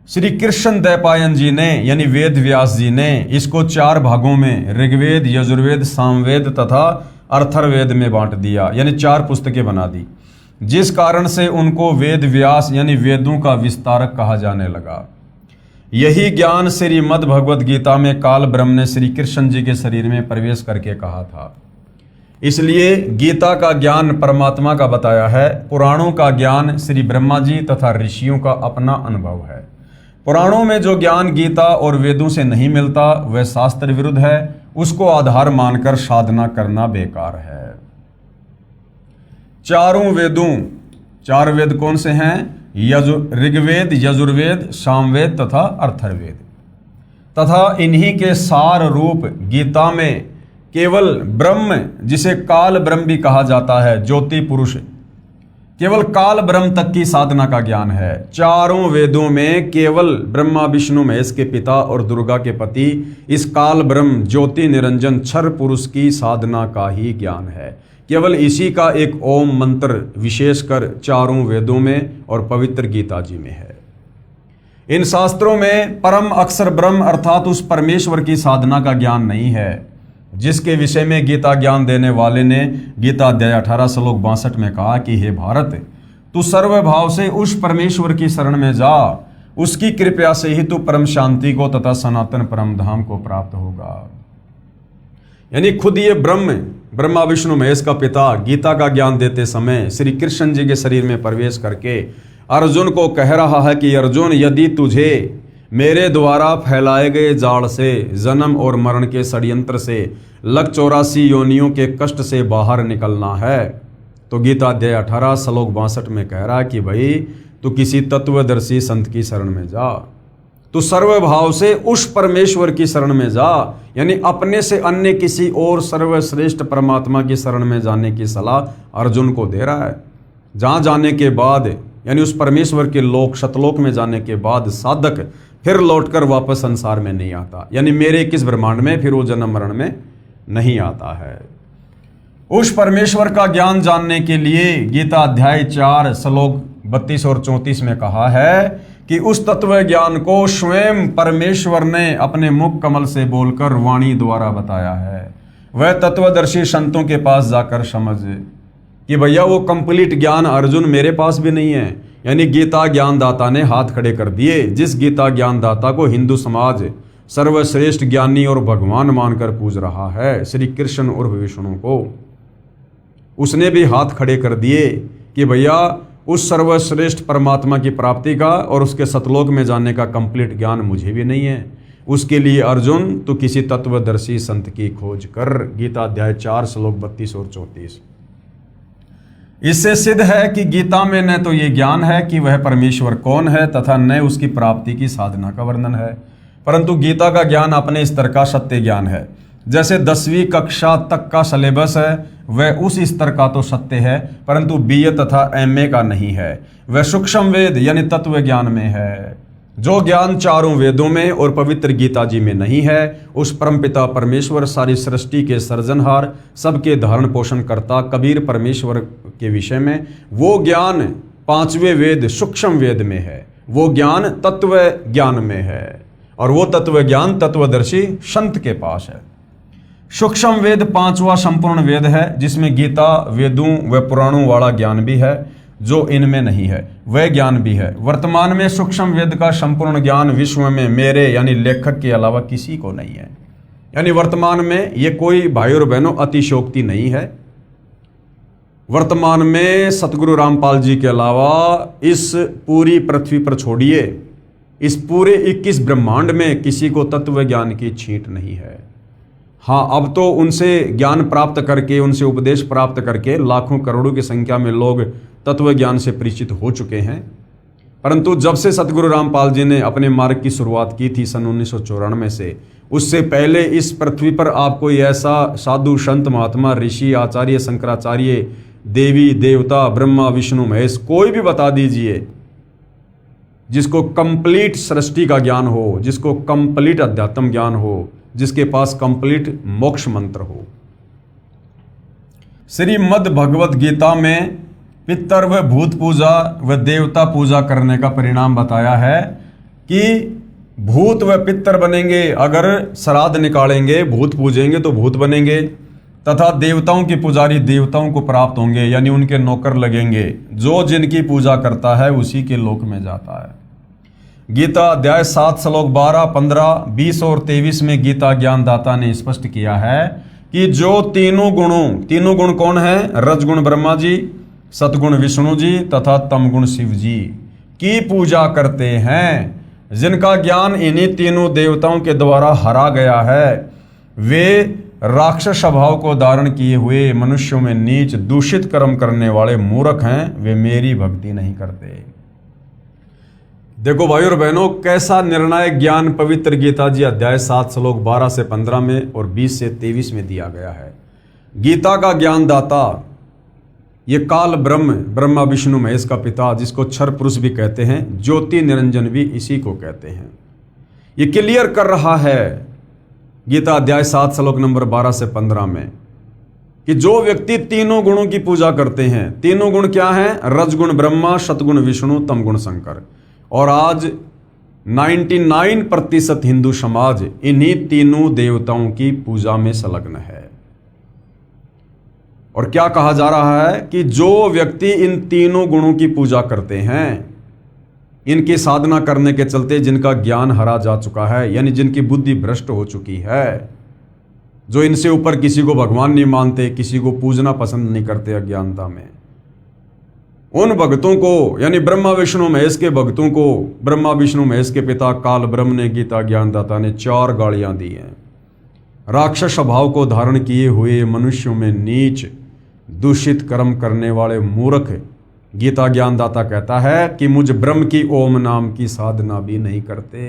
श्री कृष्ण दैपायन जी ने यानी वेद व्यास जी ने इसको 4 भागों में ऋग्वेद, यजुर्वेद, सामवेद तथा अथर्ववेद में बांट दिया, यानी 4 पुस्तकें बना दी, जिस कारण से उनको वेद व्यास यानी वेदों का विस्तारक कहा जाने लगा। यही ज्ञान श्रीमद् भगवद गीता में काल ब्रह्म ने श्री कृष्ण जी के शरीर में प्रवेश करके कहा था। इसलिए गीता का ज्ञान परमात्मा का बताया है, पुराणों का ज्ञान श्री ब्रह्मा जी तथा ऋषियों का अपना अनुभव है। पुराणों में जो ज्ञान गीता और वेदों से नहीं मिलता वह शास्त्र विरुद्ध है, उसको आधार मानकर साधना करना बेकार है। चारों वेदों, 4 वेद कौन से हैं? ऋग्वेद, यजुर्वेद, सामवेद तथा अथर्ववेद, तथा इन्हीं के सार रूप गीता में केवल ब्रह्म, जिसे काल ब्रह्म भी कहा जाता है, ज्योति पुरुष, केवल काल ब्रह्म तक की साधना का ज्ञान है। चारों वेदों में केवल ब्रह्मा विष्णु महेश के पिता और दुर्गा के पति इस काल ब्रह्म ज्योति निरंजन क्षर पुरुष की साधना का ही ज्ञान है। केवल इसी का एक ओम मंत्र विशेषकर चारों वेदों में और पवित्र गीता जी में है। इन शास्त्रों में परम अक्षर ब्रह्म अर्थात उस परमेश्वर की साधना का ज्ञान नहीं है, जिसके विषय में गीता ज्ञान देने वाले ने गीता अध्याय 18 श्लोक 62 में कहा कि हे भारत, तू सर्वभाव से उस परमेश्वर की शरण में जा, उसकी कृपा से ही तू परम शांति को तथा सनातन परम धाम को प्राप्त होगा। यानी खुद ये ब्रह्मा विष्णु महेश का पिता गीता का ज्ञान देते समय श्री कृष्ण जी के शरीर में प्रवेश करके अर्जुन को कह रहा है कि अर्जुन, यदि तुझे मेरे द्वारा फैलाए गए जाल से, जन्म और मरण के षड्यंत्र से, लग 84 योनियों के कष्ट से बाहर निकलना है, तो गीता अध्याय 18 श्लोक 62 में कह रहा है कि भाई तू किसी तत्वदर्शी संत की शरण में जा, तू सर्वभाव से उस परमेश्वर की शरण में जा। यानी अपने से अन्य किसी और सर्वश्रेष्ठ परमात्मा की शरण में जाने की सलाह अर्जुन को दे रहा है। जहाँ जाने के बाद यानी उस परमेश्वर के लोक शतलोक में जाने के बाद साधक फिर लौटकर वापस संसार में नहीं आता, यानी मेरे किस ब्रह्मांड में फिर वो जन्म मरण में नहीं आता है। उस परमेश्वर का ज्ञान जानने के लिए गीता अध्याय 4 श्लोक 32 और 34 में कहा है कि उस तत्व ज्ञान को स्वयं परमेश्वर ने अपने मुख कमल से बोलकर वाणी द्वारा बताया है। वह तत्वदर्शी संतों के पास जाकर समझ कि भैया वो कंप्लीट ज्ञान अर्जुन मेरे पास भी नहीं है। यानी गीता ज्ञानदाता ने हाथ खड़े कर दिए। जिस गीता ज्ञानदाता को हिंदू समाज सर्वश्रेष्ठ ज्ञानी और भगवान मानकर पूज रहा है, श्री कृष्ण और विष्णु को, उसने भी हाथ खड़े कर दिए कि भैया उस सर्वश्रेष्ठ परमात्मा की प्राप्ति का और उसके सतलोक में जाने का कंप्लीट ज्ञान मुझे भी नहीं है। उसके लिए अर्जुन तो किसी तत्वदर्शी संत की खोज कर। गीता अध्याय 4 श्लोक 32 और 34। इससे सिद्ध है कि गीता में न तो ये ज्ञान है कि वह परमेश्वर कौन है तथा न उसकी प्राप्ति की साधना का वर्णन है, परंतु गीता का ज्ञान अपने स्तर का सत्य ज्ञान है। जैसे 10वीं कक्षा तक का सिलेबस है वह उस स्तर का तो सत्य है, परंतु BA तथा MA का नहीं है। वह सूक्ष्म वेद यानी तत्व ज्ञान में है। जो ज्ञान चारों वेदों में और पवित्र गीता जी में नहीं है, उस परमपिता परमेश्वर सारी सृष्टि के सर्जनहार सबके धारण पोषण करता कबीर परमेश्वर के विषय में, वो ज्ञान 5वें वेद सूक्ष्म वेद में है, वो ज्ञान तत्व ज्ञान में है, और वो तत्व ज्ञान तत्वदर्शी संत के पास है। सूक्ष्म वेद 5वां संपूर्ण वेद है, जिसमें गीता वेदों व पुराणों वाला ज्ञान भी है जो इनमें नहीं है, वह ज्ञान भी है। वर्तमान में सूक्ष्म वेद का संपूर्ण ज्ञान विश्व में मेरे यानी लेखक के अलावा किसी को नहीं है। यानी वर्तमान में ये कोई भाई और बहनों अतिशयोक्ति नहीं है। वर्तमान में सतगुरु रामपाल जी के अलावा इस पूरी पृथ्वी पर छोड़िए, इस पूरे 21 ब्रह्मांड में किसी को तत्व ज्ञान की छींट नहीं है। हाँ, अब तो उनसे ज्ञान प्राप्त करके, उनसे उपदेश प्राप्त करके लाखों करोड़ों की संख्या में लोग तत्व ज्ञान से परिचित हो चुके हैं, परंतु जब से सतगुरु रामपाल जी ने अपने मार्ग की शुरुआत की थी सन 1994 से, उससे पहले इस पृथ्वी पर आप कोई ऐसा साधु संत महात्मा ऋषि आचार्य शंकराचार्य देवी देवता ब्रह्मा विष्णु महेश कोई भी बता दीजिए जिसको कंप्लीट सृष्टि का ज्ञान हो, जिसको कंप्लीट अध्यात्म ज्ञान हो, जिसके पास कंप्लीट मोक्ष मंत्र हो। श्रीमद् भगवत गीता में पितर व भूत पूजा व देवता पूजा करने का परिणाम बताया है कि भूत व पितर बनेंगे, अगर श्राद्ध निकालेंगे, भूत पूजेंगे तो भूत बनेंगे, तथा देवताओं के पुजारी देवताओं को प्राप्त होंगे, यानी उनके नौकर लगेंगे। जो जिनकी पूजा करता है उसी के लोक में जाता है। गीता अध्याय 7 श्लोक 12, 15, 20 और 23 में गीता ज्ञानदाता ने स्पष्ट किया है कि जो तीनों गुण कौन है? रजगुण ब्रह्मा जी, सतगुण विष्णु जी तथा तमगुण शिव जी की पूजा करते हैं, जिनका ज्ञान इन्हीं तीनों देवताओं के द्वारा हरा गया है, वे राक्षस स्वभाव को धारण किए हुए मनुष्यों में नीच दूषित कर्म करने वाले मूर्ख हैं, वे मेरी भक्ति नहीं करते। देखो भाई और बहनों, कैसा निर्णायक ज्ञान पवित्र गीता जी अध्याय 7 श्लोक 12 से 15 में और 20 से 23 में दिया गया है। गीता का ज्ञानदाता ये काल ब्रह्म, ब्रह्मा विष्णु महेश का पिता, जिसको क्षर पुरुष भी कहते हैं, ज्योति निरंजन भी इसी को कहते हैं। ये क्लियर कर रहा है गीता अध्याय 7 श्लोक नंबर 12 से 15 में कि जो व्यक्ति तीनों गुणों की पूजा करते हैं, तीनों गुण क्या हैं? रजगुण ब्रह्मा, सतगुण विष्णु, तमगुण शंकर। और आज 99% हिंदू समाज इन्हीं तीनों देवताओं की पूजा में संलग्न है। और क्या कहा जा रहा है कि जो व्यक्ति इन तीनों गुणों की पूजा करते हैं, इनकी साधना करने के चलते जिनका ज्ञान हरा जा चुका है, यानी जिनकी बुद्धि भ्रष्ट हो चुकी है, जो इनसे ऊपर किसी को भगवान नहीं मानते, किसी को पूजना पसंद नहीं करते अज्ञानता में, उन भक्तों को, यानी ब्रह्मा विष्णु महेश के भक्तों को ब्रह्मा विष्णु महेश के पिता काल ब्रह्म ने, गीता ज्ञानदाता ने 4 गालियां दी हैं। राक्षस स्वभाव को धारण किए हुए मनुष्यों में नीच दूषित कर्म करने वाले मूर्ख, गीता ज्ञानदाता कहता है कि मुझ ब्रह्म की ओम नाम की साधना भी नहीं करते।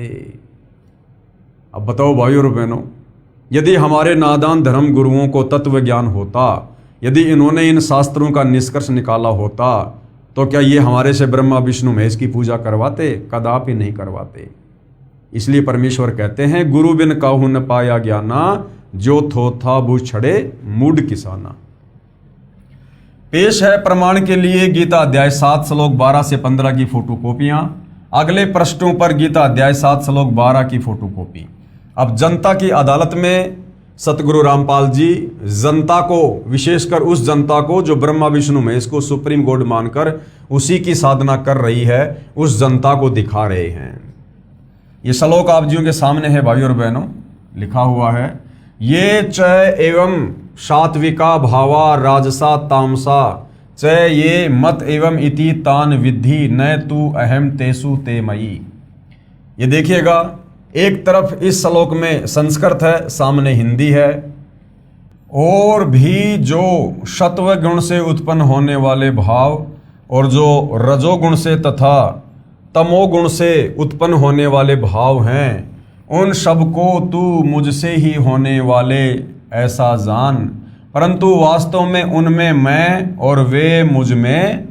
अब बताओ भाइयों और बहनों, यदि हमारे नादान धर्म गुरुओं को तत्व ज्ञान होता, यदि इन्होंने इन शास्त्रों का निष्कर्ष निकाला होता, तो क्या ये हमारे से ब्रह्मा विष्णु महेश की पूजा करवाते? कदापि नहीं करवाते। इसलिए परमेश्वर कहते हैं, गुरु बिन काहू न पाया ज्ञाना, जो थो था बू छड़े मूड किसाना। पेश है प्रमाण के लिए गीता अध्याय 7 श्लोक 12 से 15 की फोटोकॉपियां, अगले पृष्ठों पर गीता अध्याय 7 श्लोक 12 की फोटोकॉपी। अब जनता की अदालत में सतगुरु रामपाल जी जनता को, विशेषकर उस जनता को जो ब्रह्मा विष्णु महेश को सुप्रीम गॉड मानकर उसी की साधना कर रही है, उस जनता को दिखा रहे हैं। ये श्लोक आप जियों के सामने है भाइयों और बहनों, लिखा हुआ है, ये च एवं सात्विका भावा राजसा तामसा च ये मत एवं इति तान विद्धि न तू अहम तेसु ते मयि। ये देखिएगा, एक तरफ इस श्लोक में संस्कृत है, सामने हिंदी है। और भी जो सत्व गुण से उत्पन्न होने वाले भाव और जो रजोगुण से तथा तमोगुण से उत्पन्न होने वाले भाव हैं, उन सबको तू मुझसे ही होने वाले ऐसा जान, परंतु वास्तव में उनमें मैं और वे मुझ में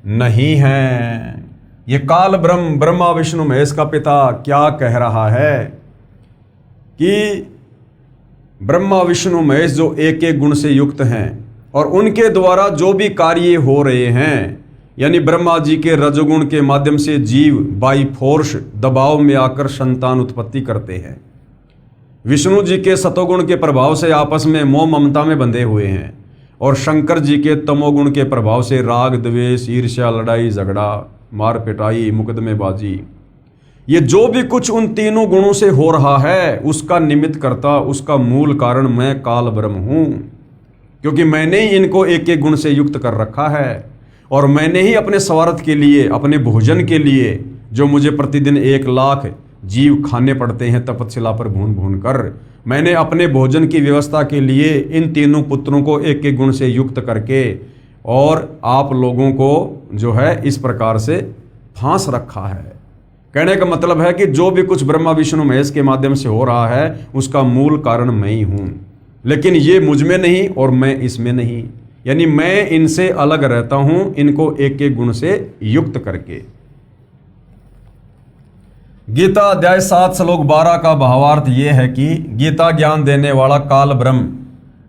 नहीं हैं। ये काल ब्रह्म, ब्रह्मा विष्णु महेश का पिता क्या कह रहा है कि ब्रह्मा विष्णु महेश जो एक एक गुण से युक्त हैं और उनके द्वारा जो भी कार्य हो रहे हैं, यानी ब्रह्मा जी के रजोगुण के माध्यम से जीव बाई फोर्स दबाव में आकर संतान उत्पत्ति करते हैं, विष्णु जी के सतोगुण के प्रभाव से आपस में मोह ममता में बंधे हुए हैं, और शंकर जी के तमोगुण के प्रभाव से राग द्वेष ईर्ष्या लड़ाई झगड़ा मार पिटाई मुकदमेबाजी, ये जो भी कुछ उन तीनों गुणों से हो रहा है, उसका निमित्त करता, उसका मूल कारण मैं काल ब्रह्म हूं, क्योंकि मैंने ही इनको एक एक गुण से युक्त कर रखा है। और मैंने ही अपने स्वार्थ के लिए, अपने भोजन के लिए, जो मुझे प्रतिदिन 1 लाख जीव खाने पड़ते हैं तपस्या पर भून भून कर, मैंने अपने भोजन की व्यवस्था के लिए इन तीनों पुत्रों को एक एक गुण से युक्त करके और आप लोगों को जो है इस प्रकार से फांस रखा है। कहने का मतलब है कि जो भी कुछ ब्रह्मा विष्णु महेश के माध्यम से हो रहा है, उसका मूल कारण मैं ही हूं, लेकिन ये मुझ में नहीं और मैं इसमें नहीं, यानी मैं इनसे अलग रहता हूं, इनको एक एक गुण से युक्त करके। गीता अध्याय 7 श्लोक 12 का भावार्थ यह है कि गीता ज्ञान देने वाला काल ब्रह्म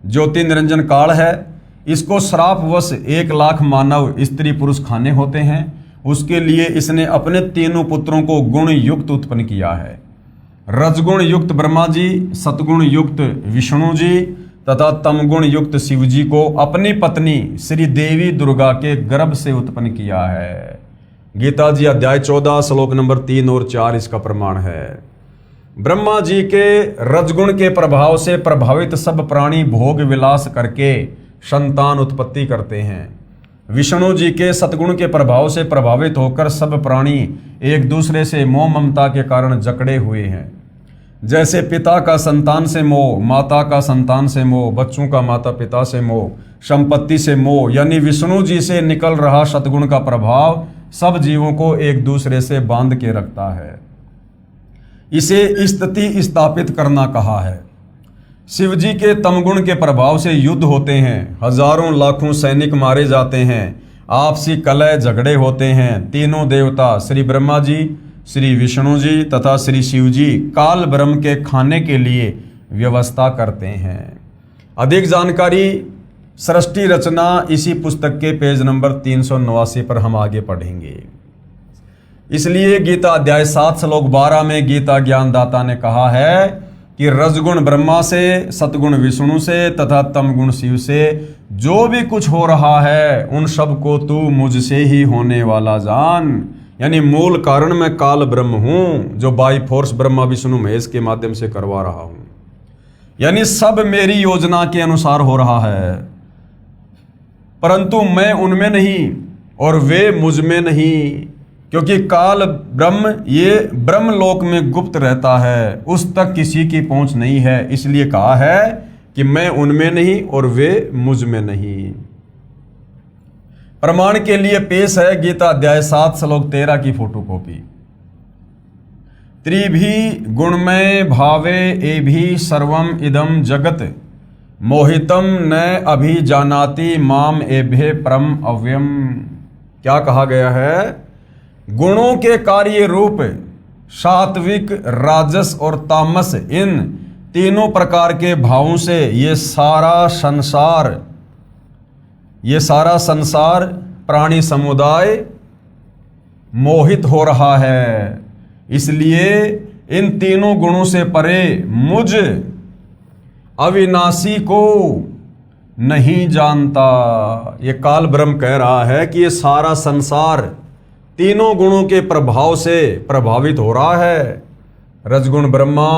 ज्योति निरंजन काल है, इसको श्रापवश 1 लाख मानव स्त्री पुरुष खाने होते हैं, उसके लिए इसने अपने तीनों पुत्रों को गुण युक्त उत्पन्न किया है। रजगुण युक्त ब्रह्मा जी, सतगुण युक्त विष्णु जी तथा तमगुण युक्त शिव जी को अपनी पत्नी श्री देवी दुर्गा के गर्भ से उत्पन्न किया है। गीता जी अध्याय 14 श्लोक नंबर 3 और 4 इसका प्रमाण है। ब्रह्मा जी के रजगुण के प्रभाव से प्रभावित सब प्राणी भोग विलास करके संतान उत्पत्ति करते हैं। विष्णु जी के सतगुण के प्रभाव से प्रभावित होकर सब प्राणी एक दूसरे से मोह ममता के कारण जकड़े हुए हैं। जैसे पिता का संतान से मोह, माता का संतान से मोह, बच्चों का माता पिता से मोह, संपत्ति से मोह, यानी विष्णु जी से निकल रहा सतगुण का प्रभाव सब जीवों को एक दूसरे से बांध के रखता है। इसे स्थिति स्थापित करना कहा है। शिवजी के तमगुण के प्रभाव से युद्ध होते हैं, हजारों लाखों सैनिक मारे जाते हैं, आपसी कलह झगड़े होते हैं। तीनों देवता श्री ब्रह्मा जी, श्री विष्णु जी तथा श्री शिव जी काल ब्रह्म के खाने के लिए व्यवस्था करते हैं। अधिक जानकारी सृष्टि रचना इसी पुस्तक के पेज नंबर 389 पर हम आगे पढ़ेंगे। इसलिए गीता अध्याय 7 श्लोक 12 में गीता ज्ञानदाता ने कहा है कि रजगुण ब्रह्मा से, सतगुण विष्णु से तथा तमगुण शिव से जो भी कुछ हो रहा है उन सब को तू मुझसे ही होने वाला जान। यानी मूल कारण मैं काल ब्रह्म हूं जो बाई फोर्स ब्रह्मा विष्णु महेश के माध्यम से करवा रहा हूं। यानी सब मेरी योजना के अनुसार हो रहा है, परंतु मैं उनमें नहीं और वे मुझ में नहीं, क्योंकि काल ब्रह्म ये ब्रह्म लोक में गुप्त रहता है, उस तक किसी की पहुंच नहीं है। इसलिए कहा है कि मैं उनमें नहीं और वे मुझ में नहीं। प्रमाण के लिए पेश है गीता अध्याय 7 श्लोक 13 की फोटोकॉपी। त्रिभी गुणमय भावे एभि सर्वम इदम जगत मोहितम न अभिजानाति माम एभे परम अव्यम। क्या कहा गया है? गुणों के कार्य रूप सात्विक, राजस और तामस, इन तीनों प्रकार के भावों से ये सारा संसार प्राणी समुदाय मोहित हो रहा है। इसलिए इन तीनों गुणों से परे मुझ अविनाशी को नहीं जानता। ये काल ब्रह्म कह रहा है कि ये सारा संसार तीनों गुणों के प्रभाव से प्रभावित हो रहा है। रजगुण ब्रह्मा,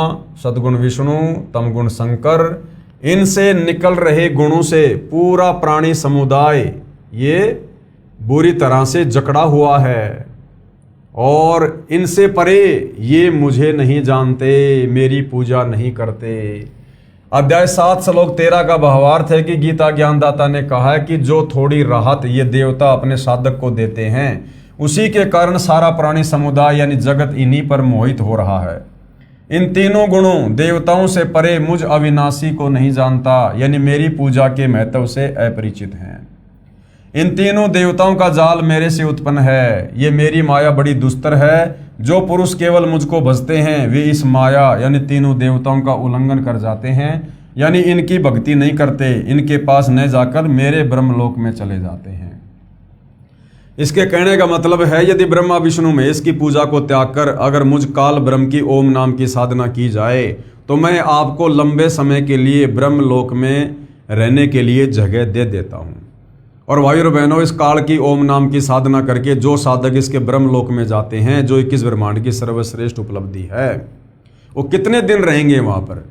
सदगुण विष्णु, तमगुण शंकर, इनसे निकल रहे गुणों से पूरा प्राणी समुदाय ये बुरी तरह से जकड़ा हुआ है और इनसे परे ये मुझे नहीं जानते, मेरी पूजा नहीं करते। अध्याय 7 श्लोक 13 का भावार्थ है कि गीता ज्ञानदाता ने कहा है कि जो थोड़ी राहत ये देवता अपने साधक को देते हैं उसी के कारण सारा प्राणी समुदाय यानी जगत इन्हीं पर मोहित हो रहा है। इन तीनों गुणों देवताओं से परे मुझ अविनाशी को नहीं जानता, यानी मेरी पूजा के महत्व से अपरिचित हैं। इन तीनों देवताओं का जाल मेरे से उत्पन्न है। ये मेरी माया बड़ी दुस्तर है। जो पुरुष केवल मुझको भजते हैं वे इस माया यानी तीनों देवताओं का उल्लंघन कर जाते हैं, यानी इनकी भक्ति नहीं करते, इनके पास न जाकर मेरे ब्रह्मलोक में चले जाते हैं। इसके कहने का मतलब है यदि ब्रह्मा विष्णु महेश की पूजा को त्याग कर अगर मुझ काल ब्रह्म की ओम नाम की साधना की जाए तो मैं आपको लंबे समय के लिए ब्रह्मलोक में रहने के लिए जगह दे देता हूँ। और भाइयों और बहनों, इस काल की ओम नाम की साधना करके जो साधक इसके ब्रह्मलोक में जाते हैं, जो 21 ब्रह्मांड की सर्वश्रेष्ठ उपलब्धि है, वो कितने दिन रहेंगे वहाँ पर?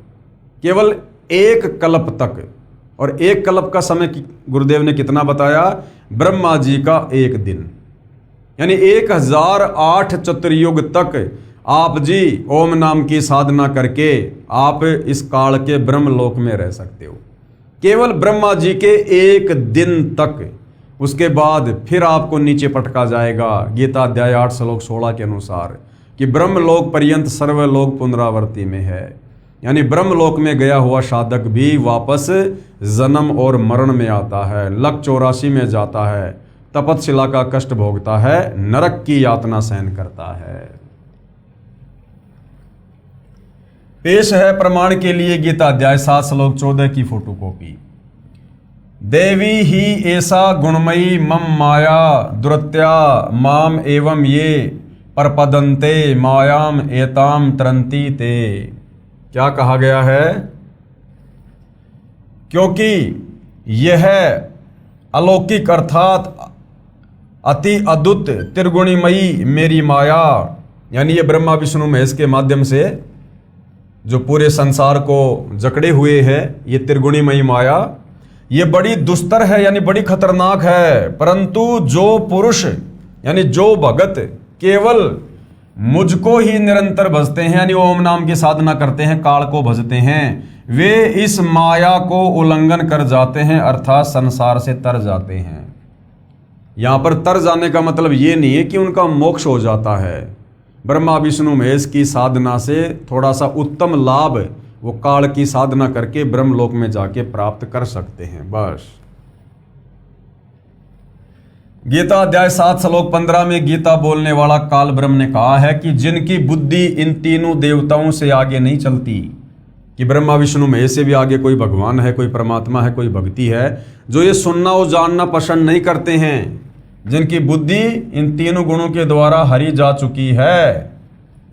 केवल 1 कल्प तक। और 1 कल्प का समय गुरुदेव ने कितना बताया? ब्रह्मा जी का 1 दिन, यानी 1008 चतुर्युग तक आप जी ओम नाम की साधना करके आप इस काल के ब्रह्मलोक में रह सकते हो, केवल ब्रह्मा जी के 1 दिन तक। उसके बाद फिर आपको नीचे पटका जाएगा गीता अध्याय 8 श्लोक 16 के अनुसार कि ब्रह्मलोक पर्यंत सर्वलोक पुनरावर्ती में है, यानी ब्रह्मलोक में गया हुआ साधक भी वापस जन्म और मरण में आता है, लक 84 में जाता है, तपतशिला का कष्ट भोगता है, नरक की यातना सहन करता है। पेश है प्रमाण के लिए गीता अध्याय 7 श्लोक 14 की फोटोकॉपी। देवी ही ऐसा गुणमयी मम माया दुरत्या माम एवं ये परपदन्ते मायाम एताम तरंती ते। क्या कहा गया है? क्योंकि यह अलौकिक अर्थात अति अद्भुत त्रिगुणीमयी मेरी माया, यानी ये ब्रह्मा विष्णु महेश के माध्यम से जो पूरे संसार को जकड़े हुए है, ये त्रिगुणीमयी माया ये बड़ी दुस्तर है, यानी बड़ी खतरनाक है। परंतु जो पुरुष यानी जो भगत केवल मुझको ही निरंतर भजते हैं, यानी ओम नाम की साधना करते हैं, काल को भजते हैं, वे इस माया को उल्लंघन कर जाते हैं, अर्थात संसार से तर जाते हैं। यहां पर तर जाने का मतलब ये नहीं है कि उनका मोक्ष हो जाता है। ब्रह्मा विष्णु महेश की साधना से थोड़ा सा उत्तम लाभ वो काल की साधना करके ब्रह्मलोक में जाके प्राप्त कर सकते हैं। बस गीता अध्याय 7 श्लोक 15 में गीता बोलने वाला काल ब्रह्म ने कहा है कि जिनकी बुद्धि इन तीनों देवताओं से आगे नहीं चलती, कि ब्रह्मा विष्णु महेश से भी आगे कोई भगवान है, कोई परमात्मा है, कोई भक्ति है, जो ये सुनना और जानना पसंद नहीं करते हैं, जिनकी बुद्धि इन तीनों गुणों के द्वारा हरी जा चुकी है,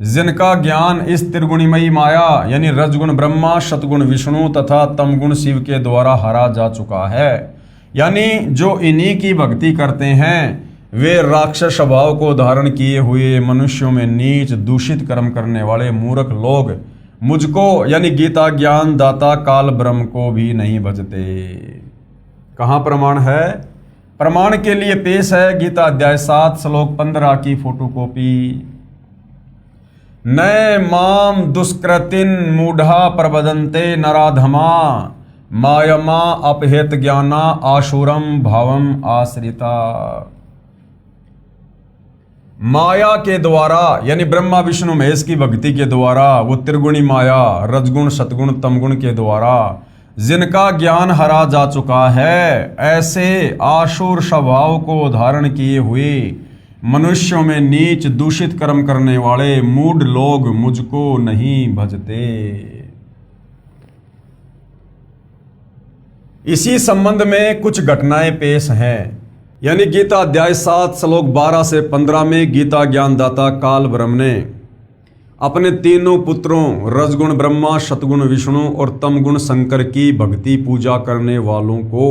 जिनका ज्ञान इस त्रिगुणमयी माया यानी रजगुण ब्रह्मा, सतगुण विष्णु तथा तमगुण शिव के द्वारा हरा जा चुका है, यानी जो इन्हीं की भक्ति करते हैं वे राक्षस स्वभाव को धारण किए हुए मनुष्यों में नीच दूषित कर्म करने वाले मूर्ख लोग मुझको यानी गीता ज्ञान दाता काल ब्रह्म को भी नहीं भजते। कहाँ प्रमाण है? प्रमाण के लिए पेश है गीता अध्याय 7 श्लोक 15 की फोटोकॉपी। नए माम दुष्कृतिन मूढ़ा प्रबदन्ते नराधमा मायमा अपहेत ज्ञाना आशुरम भावम आश्रिता। माया के द्वारा यानी ब्रह्मा विष्णु महेश की भक्ति के द्वारा, वो त्रिगुणी माया रजगुण सतगुण तमगुण के द्वारा जिनका ज्ञान हरा जा चुका है, ऐसे आशुर स्वभाव को धारण किए हुए मनुष्यों में नीच दूषित कर्म करने वाले मूढ़ लोग मुझको नहीं भजते। इसी संबंध में कुछ घटनाएं पेश हैं। यानी गीता अध्याय 7 श्लोक 12 से 15 में गीता ज्ञानदाता काल ब्रह्म ने अपने तीनों पुत्रों रजगुण ब्रह्मा, सतगुण विष्णु और तमगुण शंकर की भक्ति पूजा करने वालों को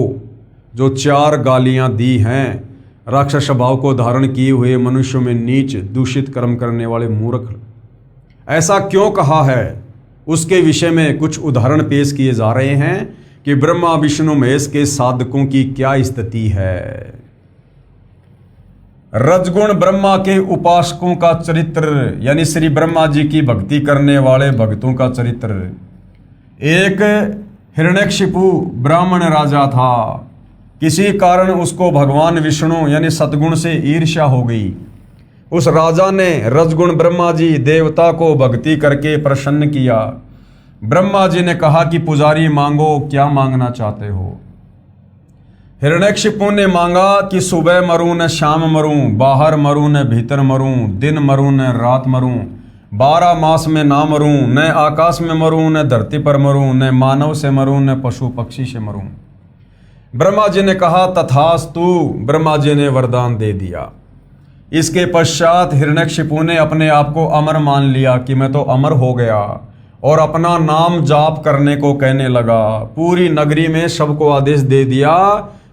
जो 4 गालियां दी हैं, राक्षस स्वभाव को धारण किए हुए मनुष्यों में नीच दूषित कर्म करने वाले मूर्ख, ऐसा क्यों कहा है उसके विषय में कुछ उदाहरण पेश किए जा रहे हैं कि ब्रह्मा विष्णु महेश के साधकों की क्या स्थिति है। रजगुण ब्रह्मा के उपासकों का चरित्र यानी श्री ब्रह्मा जी की भक्ति करने वाले भक्तों का चरित्र। एक हिरण्यकशिपु ब्राह्मण राजा था, किसी कारण उसको भगवान विष्णु यानी सतगुण से ईर्ष्या हो गई। उस राजा ने रजगुण ब्रह्मा जी देवता को भक्ति करके प्रसन्न किया। ब्रह्मा जी ने कहा कि पुजारी मांगो, क्या मांगना चाहते हो? हिरण्यकशिपु ने मांगा कि सुबह मरूं न शाम मरूं, बाहर मरूं न भीतर मरूं, दिन मरूं न रात मरूं, 12 मास में ना मरूं, न आकाश में मरूं न धरती पर मरूं, न मानव से मरूं न पशु पक्षी से मरूं। ब्रह्मा जी ने कहा तथास्तु। ब्रह्मा जी ने वरदान दे दिया। इसके पश्चात हिरण्यकशिपु ने अपने आप को अमर मान लिया कि मैं तो अमर हो गया, और अपना नाम जाप करने को कहने लगा। पूरी नगरी में सबको आदेश दे दिया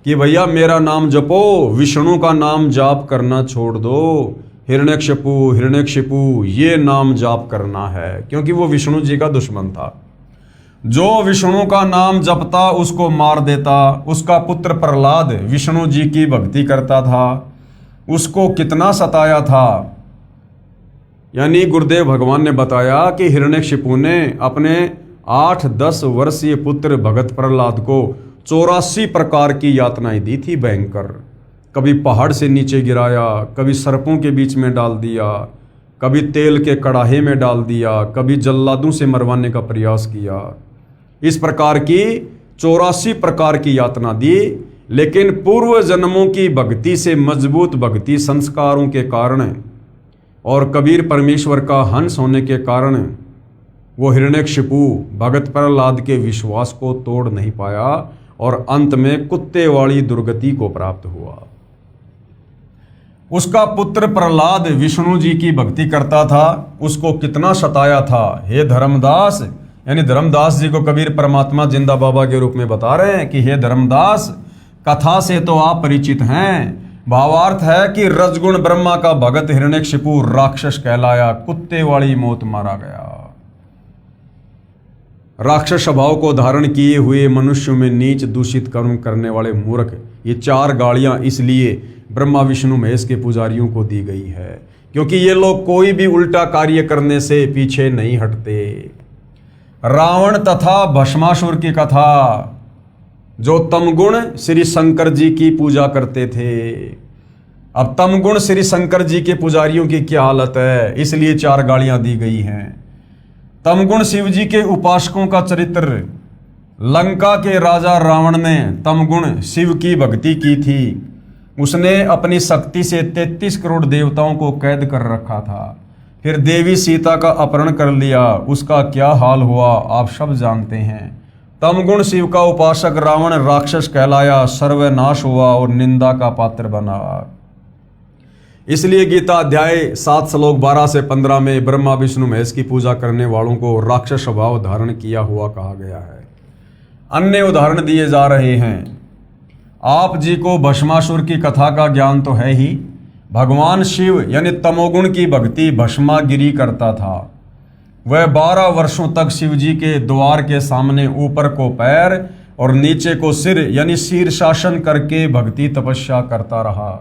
कि भैया मेरा नाम जपो, विष्णु का नाम जाप करना छोड़ दो। हिरण्यकशिपु हिरण्यकशिपु ये नाम जाप करना है, क्योंकि वो विष्णु जी का दुश्मन था। जो विष्णु का नाम जपता उसको मार देता। उसका पुत्र प्रहलाद विष्णु जी की भक्ति करता था, उसको कितना सताया था। यानी गुरुदेव भगवान ने बताया कि हिरण्यकशिपु ने अपने 8-10 वर्षीय पुत्र भगत प्रहलाद को 84 प्रकार की यातनाएं दी थी भयंकर। कभी पहाड़ से नीचे गिराया, कभी सर्पों के बीच में डाल दिया, कभी तेल के कड़ाहे में डाल दिया, कभी जल्लादों से मरवाने का प्रयास किया। इस प्रकार की 84 प्रकार की यातना दी। लेकिन पूर्व जन्मों की भक्ति से मजबूत भक्ति संस्कारों के कारण और कबीर परमेश्वर का हंस होने के कारण वो हिरण्यकशिपु भगत प्रहलाद के विश्वास को तोड़ नहीं पाया और अंत में कुत्ते वाली दुर्गति को प्राप्त हुआ। उसका पुत्र प्रहलाद विष्णु जी की भक्ति करता था, उसको कितना सताया था। हे धर्मदास, यानी धर्मदास जी को कबीर परमात्मा जिंदा बाबा के रूप में बता रहे हैं कि हे धर्मदास, कथा से तो आप परिचित हैं। भावार्थ है कि रजगुण ब्रह्मा का भगत हिरण्यकशिपु राक्षस कहलाया, कुत्ते वाली मौत मारा गया। राक्षस स्वभाव को धारण किए हुए मनुष्यों में नीच दूषित कर्म करने वाले मूर्ख, ये 4 गालियां इसलिए ब्रह्मा विष्णु महेश के पुजारियों को दी गई है क्योंकि ये लोग कोई भी उल्टा कार्य करने से पीछे नहीं हटते। रावण तथा भस्मासुर की कथा, जो तमगुण श्री शंकर जी की पूजा करते थे। अब तमगुण श्री शंकर जी के पुजारियों की क्या हालत है, इसलिए 4 गालियां दी गई हैं। तमगुण शिव जी के उपासकों का चरित्र। लंका के राजा रावण ने तमगुण शिव की भक्ति की थी। उसने अपनी शक्ति से 33 करोड़ देवताओं को कैद कर रखा था। फिर देवी सीता का अपहरण कर लिया। उसका क्या हाल हुआ आप सब जानते हैं। तमगुण शिव का उपासक रावण राक्षस कहलाया, सर्वनाश हुआ और निंदा का पात्र बना। इसलिए गीता अध्याय 7 श्लोक 12 से 15 में ब्रह्मा विष्णु महेश की पूजा करने वालों को राक्षस स्वभाव धारण किया हुआ कहा गया है। अन्य उदाहरण दिए जा रहे हैं। आप जी को भस्मासुर की कथा का ज्ञान तो है ही। भगवान शिव यानी तमोगुण की भक्ति भस्मागिरी करता था। वह 12 वर्षों तक शिव जी के द्वार के सामने ऊपर को पैर और नीचे को सिर यानी शीर्षासन करके भक्ति तपस्या करता रहा।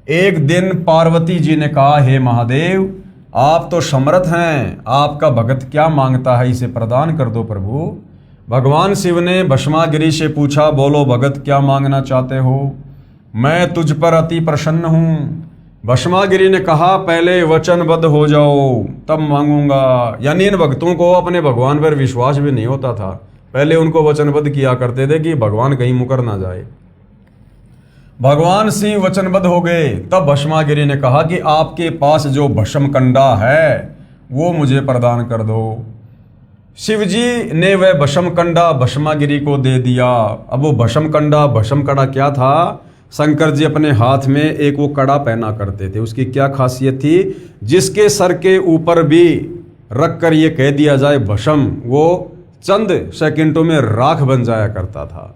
एक दिन पार्वती जी ने कहा, हे महादेव, आप तो समर्थ हैं, आपका भक्त क्या मांगता है, इसे प्रदान कर दो प्रभु। भगवान शिव ने भस्मागिरी से पूछा, बोलो भगत क्या मांगना चाहते हो, मैं तुझ पर अति प्रसन्न हूँ। भस्मागिरी ने कहा, पहले वचनबद्ध हो जाओ तब मांगूंगा। यानी इन भक्तों को अपने भगवान पर विश्वास भी नहीं होता था। पहले उनको वचनबद्ध किया करते थे कि भगवान कहीं मुकर ना जाए। भगवान शिव वचनबद्ध हो गए। तब भस्मागिरी ने कहा कि आपके पास जो भस्म कंडा है वो मुझे प्रदान कर दो। शिव जी ने वह भस्म कंडा भस्मागिरी को दे दिया। अब वो भस्म कड़ा क्या था? शंकर जी अपने हाथ में एक वो कड़ा पहना करते थे। उसकी क्या खासियत थी? जिसके सर के ऊपर भी रख कर ये कह दिया जाए भस्म, वो चंद सेकंडों में राख बन जाया करता था।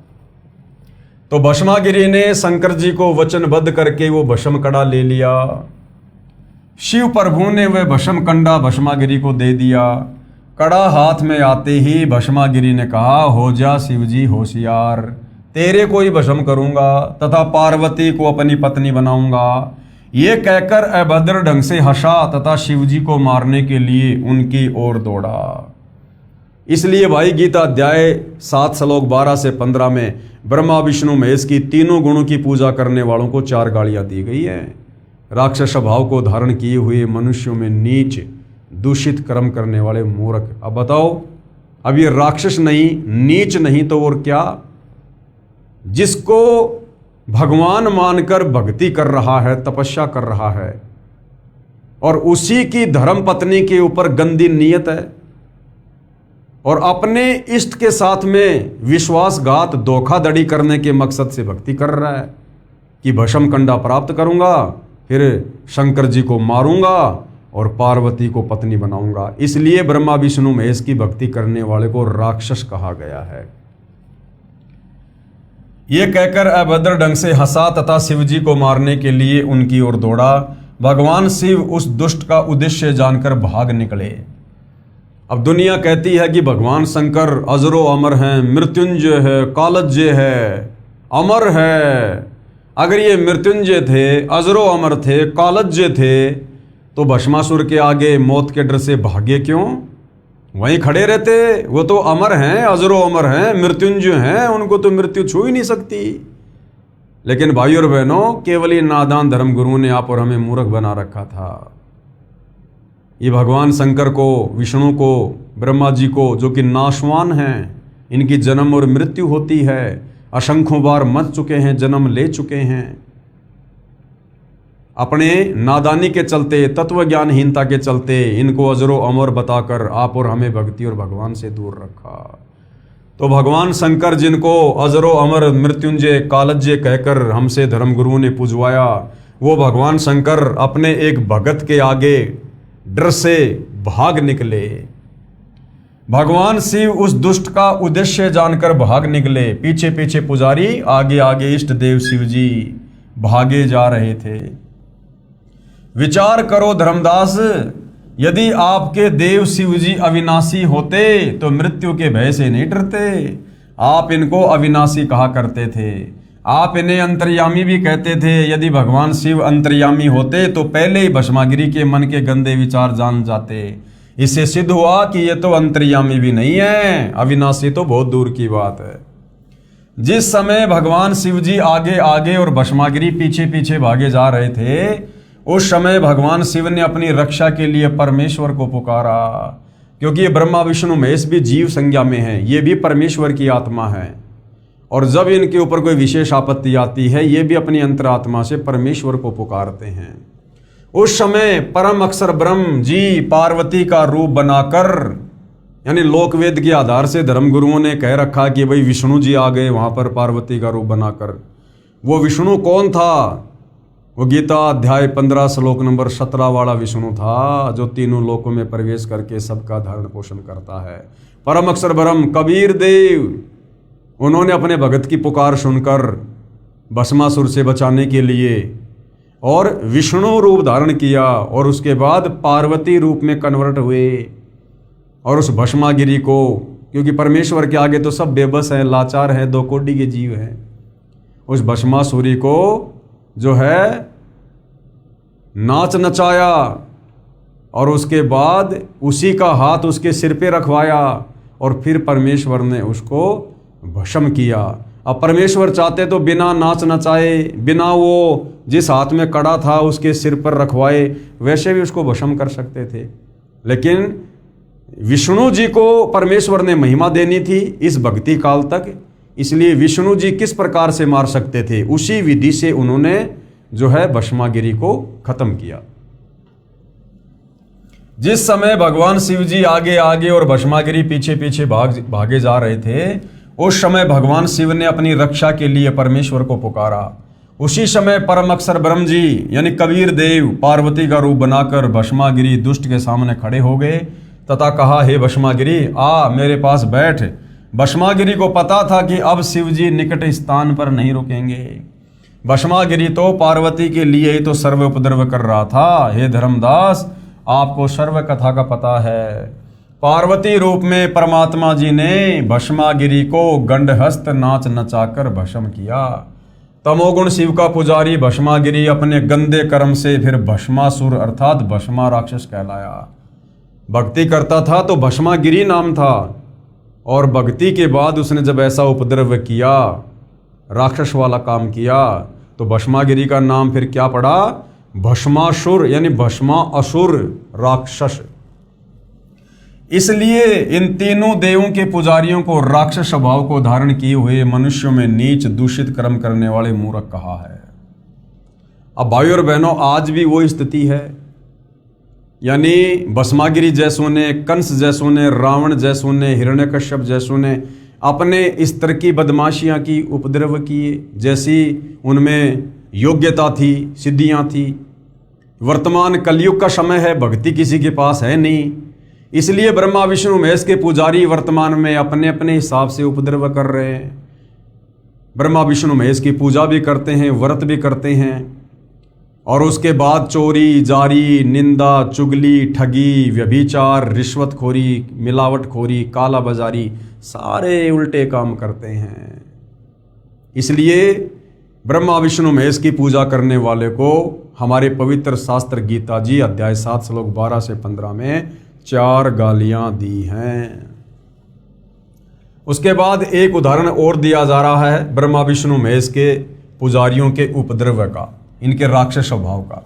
तो भस्मागिरी ने शंकर जी को वचनबद्ध करके वो भस्म कड़ा ले लिया। शिव प्रभु ने वह भस्म कंडा भस्मागिरी को दे दिया। कड़ा हाथ में आते ही भस्मागिरी ने कहा, हो जा शिव जी होशियार, तेरे को ही भस्म करूंगा तथा पार्वती को अपनी पत्नी बनाऊंगा। ये कहकर अभद्र ढंग से हंसा तथा शिव जी को मारने के लिए उनकी ओर दौड़ा। इसलिए भाई गीता अध्याय 7 श्लोक 12 से 15 में ब्रह्मा विष्णु महेश की तीनों गुणों की पूजा करने वालों को 4 गालियां दी गई हैं। राक्षस स्वभाव को धारण किए हुए मनुष्यों में नीच दूषित कर्म करने वाले मूर्ख। अब बताओ, अब ये राक्षस नहीं, नीच नहीं तो और क्या? जिसको भगवान मानकर भक्ति कर रहा है, तपस्या कर रहा है, और उसी की धर्म पत्नी के ऊपर गंदी नीयत है और अपने इष्ट के साथ में विश्वासघात धोखाधड़ी करने के मकसद से भक्ति कर रहा है कि भस्म कंडा प्राप्त करूंगा, फिर शंकर जी को मारूंगा और पार्वती को पत्नी बनाऊंगा। इसलिए ब्रह्मा विष्णु महेश की भक्ति करने वाले को राक्षस कहा गया है। ये कहकर अभद्र ढंग से हंसा तथा शिव जी को मारने के लिए उनकी ओर दौड़ा। भगवान शिव उस दुष्ट का उद्देश्य जानकर भाग निकले। अब दुनिया कहती है कि भगवान शंकर अजरो अमर हैं, मृत्युंजय है, कालज्य है, अमर है। अगर ये मृत्युंजय थे, अजरो अमर थे, कालज्य थे, तो भस्मासुर के आगे मौत के डर से भागे क्यों? वहीं खड़े रहते। वो तो अमर हैं, अजरो अमर हैं, मृत्युंजय हैं, उनको तो मृत्यु छू ही नहीं सकती। लेकिन भाई और बहनों, केवल ये नादान धर्मगुरु ने आप और हमें मूर्ख बना रखा था। ये भगवान शंकर को, विष्णु को, ब्रह्मा जी को, जो कि नाशवान हैं, इनकी जन्म और मृत्यु होती है, असंख्यों बार मर चुके हैं, जन्म ले चुके हैं, अपने नादानी के चलते, तत्व ज्ञानहीनता के चलते इनको अजरो अमर बताकर आप और हमें भक्ति और भगवान से दूर रखा। तो भगवान शंकर जिनको अजरो अमर मृत्युंजय कालज्य कहकर हमसे धर्मगुरु ने पूजवाया, वो भगवान शंकर अपने एक भगत के आगे डर से भाग निकले। भगवान शिव उस दुष्ट का उद्देश्य जानकर भाग निकले। पीछे पीछे पुजारी, आगे आगे इष्ट देव शिव जी भागे जा रहे थे। विचार करो धर्मदास, यदि आपके देव शिव जी अविनाशी होते तो मृत्यु के भय से नहीं डरते। आप इनको अविनाशी कहा करते थे, आप इन्हें अंतर्यामी भी कहते थे। यदि भगवान शिव अंतर्यामी होते तो पहले ही भस्मागिरी के मन के गंदे विचार जान जाते। इससे सिद्ध हुआ कि ये तो अंतर्यामी भी नहीं है, अविनाशी तो बहुत दूर की बात है। जिस समय भगवान शिव जी आगे आगे और भस्मागिरी पीछे पीछे भागे जा रहे थे, उस समय भगवान शिव ने अपनी रक्षा के लिए परमेश्वर को पुकारा, क्योंकि ये ब्रह्मा विष्णु महेश भी जीव संज्ञा में है, ये भी परमेश्वर की आत्मा है। और जब इनके ऊपर कोई विशेष आपत्ति आती है, ये भी अपनी अंतरात्मा से परमेश्वर को पुकारते हैं। उस समय परम अक्षर ब्रह्म जी पार्वती का रूप बनाकर, यानी लोकवेद के आधार से धर्मगुरुओं ने कह रखा कि भाई विष्णु जी आ गए वहां पर पार्वती का रूप बनाकर। वो विष्णु कौन था? वो गीता अध्याय 15 श्लोक नंबर 17 वाला विष्णु था, जो तीनों लोकों में प्रवेश करके सबका धारण पोषण करता है। परम अक्षर ब्रह्म कबीर देव, उन्होंने अपने भगत की पुकार सुनकर भस्मासुर से बचाने के लिए और विष्णु रूप धारण किया, और उसके बाद पार्वती रूप में कन्वर्ट हुए, और उस भस्मागिरी को, क्योंकि परमेश्वर के आगे तो सब बेबस है, लाचार है, दो कोटि के जीव हैं, उस भस्मासुरी को जो है नाच नचाया, और उसके बाद उसी का हाथ उसके सिर पे रखवाया, और फिर परमेश्वर ने उसको भस्म किया। अब परमेश्वर चाहते तो बिना नाच नचाए, बिना वो जिस हाथ में कड़ा था उसके सिर पर रखवाए, वैसे भी उसको भस्म कर सकते थे। लेकिन विष्णु जी को परमेश्वर ने महिमा देनी थी इस भक्ति काल तक, इसलिए विष्णु जी किस प्रकार से मार सकते थे, उसी विधि से उन्होंने जो है भस्मागिरी को खत्म किया। जिस समय भगवान शिव जी आगे आगे और भस्मागिरी पीछे पीछे भागे जा रहे थे, उस समय भगवान शिव ने अपनी रक्षा के लिए परमेश्वर को पुकारा। उसी समय परम अक्षर ब्रह्म जी यानी कबीर देव पार्वती का रूप बनाकर भस्मागिरी दुष्ट के सामने खड़े हो गए तथा कहा, हे भस्मागिरी आ मेरे पास बैठ। भस्मागिरी को पता था कि अब शिव जी निकट स्थान पर नहीं रुकेंगे। भस्मागिरी तो पार्वती के लिए ही तो सर्व उपद्रव कर रहा था। हे धर्मदास, आपको सर्व कथा का पता है। पार्वती रूप में परमात्मा जी ने भस्मागिरी को गंडहस्त नाच नचाकर भस्म किया। तमोगुण शिव का पुजारी भस्मागिरी अपने गंदे कर्म से फिर भस्मासुर अर्थात भस्मा राक्षस कहलाया। भक्ति करता था तो भस्मागिरी नाम था, और भक्ति के बाद उसने जब ऐसा उपद्रव किया, राक्षस वाला काम किया, तो भस्मागिरी का नाम फिर क्या पड़ा? भस्मासुर, यानी भस्मा असुर राक्षस। इसलिए इन तीनों देवों के पुजारियों को राक्षस स्वभाव को धारण किए हुए मनुष्यों में नीच दूषित कर्म करने वाले मूर्ख कहा है। अब भाइयों और बहनों, आज भी वो स्थिति है, यानी भस्मागिरी जैसों ने, कंस जैसों ने, रावण जैसों ने, हिरण्यकश्यप जैसों ने अपने स्तर की बदमाशियां की, उपद्रव किए, जैसी उनमें योग्यता थी, सिद्धियां थी। वर्तमान कलयुग का समय है, भक्ति किसी के पास है नहीं, इसलिए ब्रह्मा विष्णु महेश के पुजारी वर्तमान में अपने अपने हिसाब से उपद्रव कर रहे हैं। ब्रह्मा विष्णु महेश की पूजा भी करते हैं, व्रत भी करते हैं, और उसके बाद चोरी, जारी, निंदा, चुगली, ठगी, व्यभिचार, रिश्वतखोरी, मिलावटखोरी, काला बाजारी, सारे उल्टे काम करते हैं। इसलिए ब्रह्मा विष्णु महेश की पूजा करने वाले को हमारे पवित्र शास्त्र गीता जी अध्याय 7 श्लोक 12 से 15 में 4 गालियां दी हैं। उसके बाद एक उदाहरण और दिया जा रहा है ब्रह्मा विष्णु महेश के पुजारियों के उपद्रव का, इनके राक्षस स्वभाव का।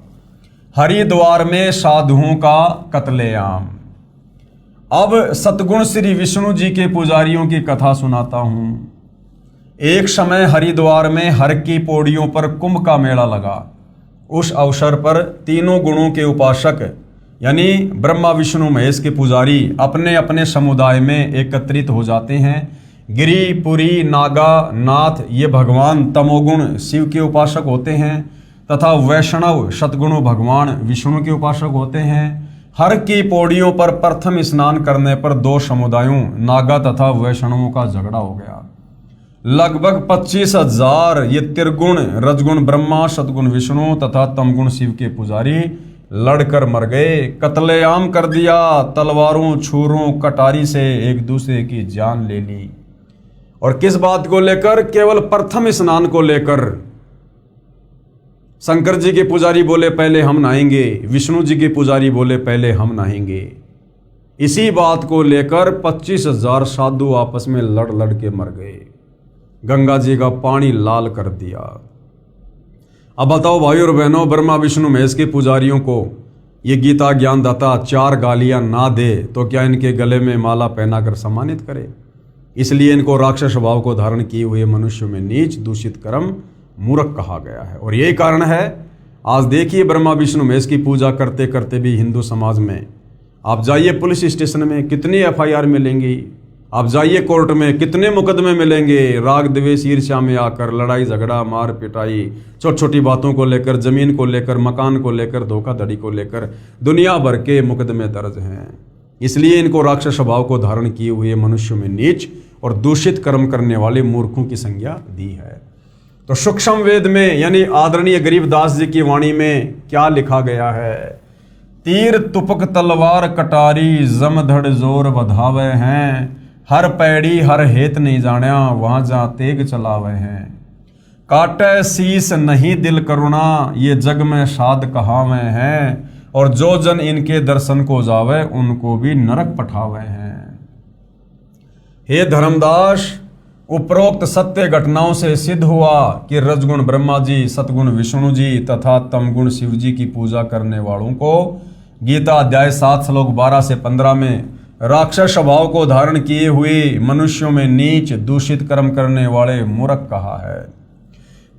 हरिद्वार में साधुओं का कत्लेआम। अब सतगुण श्री विष्णु जी के पुजारियों की कथा सुनाता हूं। एक समय हरिद्वार में हर की पौड़ियों पर कुंभ का मेला लगा। उस अवसर पर तीनों गुणों के उपासक यानी ब्रह्मा विष्णु महेश के पुजारी अपने अपने समुदाय में एकत्रित हो जाते हैं। गिरि, पुरी, नागा, नाथ ये भगवान तमोगुण शिव के उपासक होते हैं तथा वैष्णव सतगुणु भगवान विष्णु के उपासक होते हैं। हर की पौड़ियों पर प्रथम स्नान करने पर 2 समुदायों नागा तथा वैष्णवों का झगड़ा हो गया। लगभग 25,000 ये त्रिगुण रजगुण ब्रह्मा, सतगुण विष्णु तथा तमगुण शिव के पुजारी लड़कर मर गए, कत्लेआम कर दिया। तलवारों, छुरों, कटारी से एक दूसरे की जान ले ली। और किस बात को लेकर? केवल प्रथम स्नान को लेकर। शंकर जी के पुजारी बोले पहले हम नहाएंगे, विष्णु जी के पुजारी बोले पहले हम नहाएंगे। इसी बात को लेकर 25,000 साधु आपस में लड़ लड़ के मर गए। गंगा जी का पानी लाल कर दिया। अब बताओ भाइयों और बहनों, ब्रह्मा विष्णु महेश के पुजारियों को ये गीता ज्ञानदाता 4 गालियां ना दे तो क्या इनके गले में माला पहनाकर सम्मानित करे। इसलिए इनको राक्षस स्वभाव को धारण किए हुए मनुष्यों में नीच, दूषित, कर्म, मूर्ख कहा गया है। और यही कारण है, आज देखिए ब्रह्मा विष्णु महेश की पूजा करते करते भी हिंदू समाज में आप जाइए पुलिस स्टेशन में कितनी FIR मिलेंगी, आप जाइए कोर्ट में कितने मुकदमे मिलेंगे, राग द्वेष ईर्ष्या में आकर लड़ाई झगड़ा मार पिटाई, छोटी छोटी बातों को लेकर, जमीन को लेकर, मकान को लेकर, धोखाधड़ी को लेकर दुनिया भर के मुकदमे दर्ज हैं। इसलिए इनको राक्षस स्वभाव को धारण किए हुए मनुष्यों में नीच और दूषित कर्म करने वाले मूर्खों की संज्ञा दी है। तो सूक्ष्म वेद में यानी आदरणीय गरीबदास जी की वाणी में क्या लिखा गया है? तीर तुपक तलवार कटारी जमधड़ जोर बधावे हैं, हर पैड़ी हर हेत नहीं जाण्या वहां जा तेग चलावे हैं। काटे शीस नहीं दिल करुणा ये जग में साध कहावे हैं, और जो जन इनके दर्शन को जावे उनको भी नरक पठावे हैं। हे धर्मदास, उपरोक्त सत्य घटनाओं से सिद्ध हुआ कि रजगुण ब्रह्मा जी, सतगुण विष्णु जी तथा तमगुण शिव जी की पूजा करने वालों को गीता अध्याय 7 श्लोक 12 से 15 में राक्षस स्वभाव को धारण किए हुए मनुष्यों में नीच, दूषित कर्म करने वाले मूर्ख कहा है।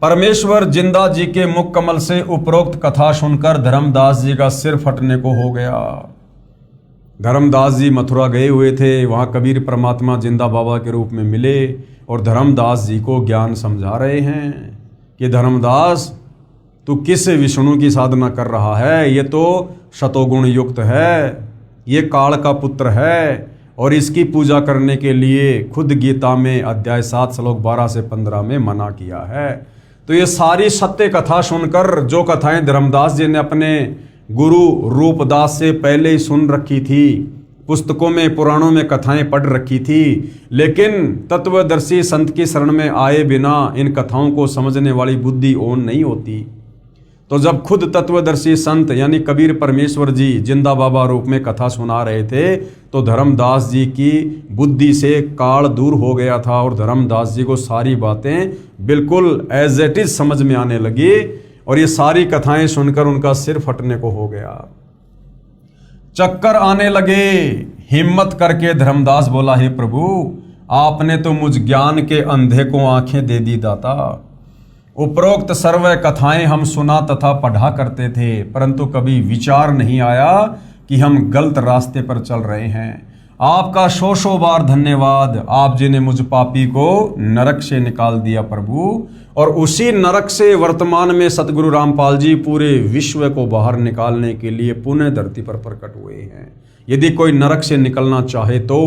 परमेश्वर जिंदा जी के मुख कमल से उपरोक्त कथा सुनकर धर्मदास जी का सिर फटने को हो गया। धर्मदास जी मथुरा गए हुए थे, वहां कबीर परमात्मा जिंदा बाबा के रूप में मिले और धर्मदास जी को ज्ञान समझा रहे हैं कि धर्मदास तू किस विष्णु की साधना कर रहा है, ये तो शतोगुण युक्त है, ये काल का पुत्र है, और इसकी पूजा करने के लिए खुद गीता में अध्याय 7 श्लोक 12 से 15 में मना किया है। तो ये सारी सत्य कथा सुनकर, जो कथाएं धर्मदास जी ने अपने गुरु रूपदास से पहले ही सुन रखी थी, पुस्तकों में पुराणों में कथाएं पढ़ रखी थी, लेकिन तत्वदर्शी संत की शरण में आए बिना इन कथाओं को समझने वाली बुद्धि ओन नहीं होती। तो जब खुद तत्वदर्शी संत यानी कबीर परमेश्वर जी जिंदा बाबा रूप में कथा सुना रहे थे, तो धर्मदास जी की बुद्धि से काल दूर हो गया था और धर्मदास जी को सारी बातें बिल्कुल एज इट इज समझ में आने लगी, और ये सारी कथाएं सुनकर उनका सिर फटने को हो गया, चक्कर आने लगे। हिम्मत करके धर्मदास बोला, हे प्रभु, आपने तो मुझ ज्ञान के अंधे को आंखें दे दी दाता। उपरोक्त सर्व कथाएं हम सुना तथा पढ़ा करते थे, परंतु कभी विचार नहीं आया कि हम गलत रास्ते पर चल रहे हैं। आपका सौ बार धन्यवाद, आप जी ने मुझ पापी को नरक से निकाल दिया प्रभु, और उसी नरक से वर्तमान में सतगुरु रामपाल जी पूरे विश्व को बाहर निकालने के लिए पुनः धरती पर प्रकट हुए हैं। यदि कोई नरक से निकलना चाहे तो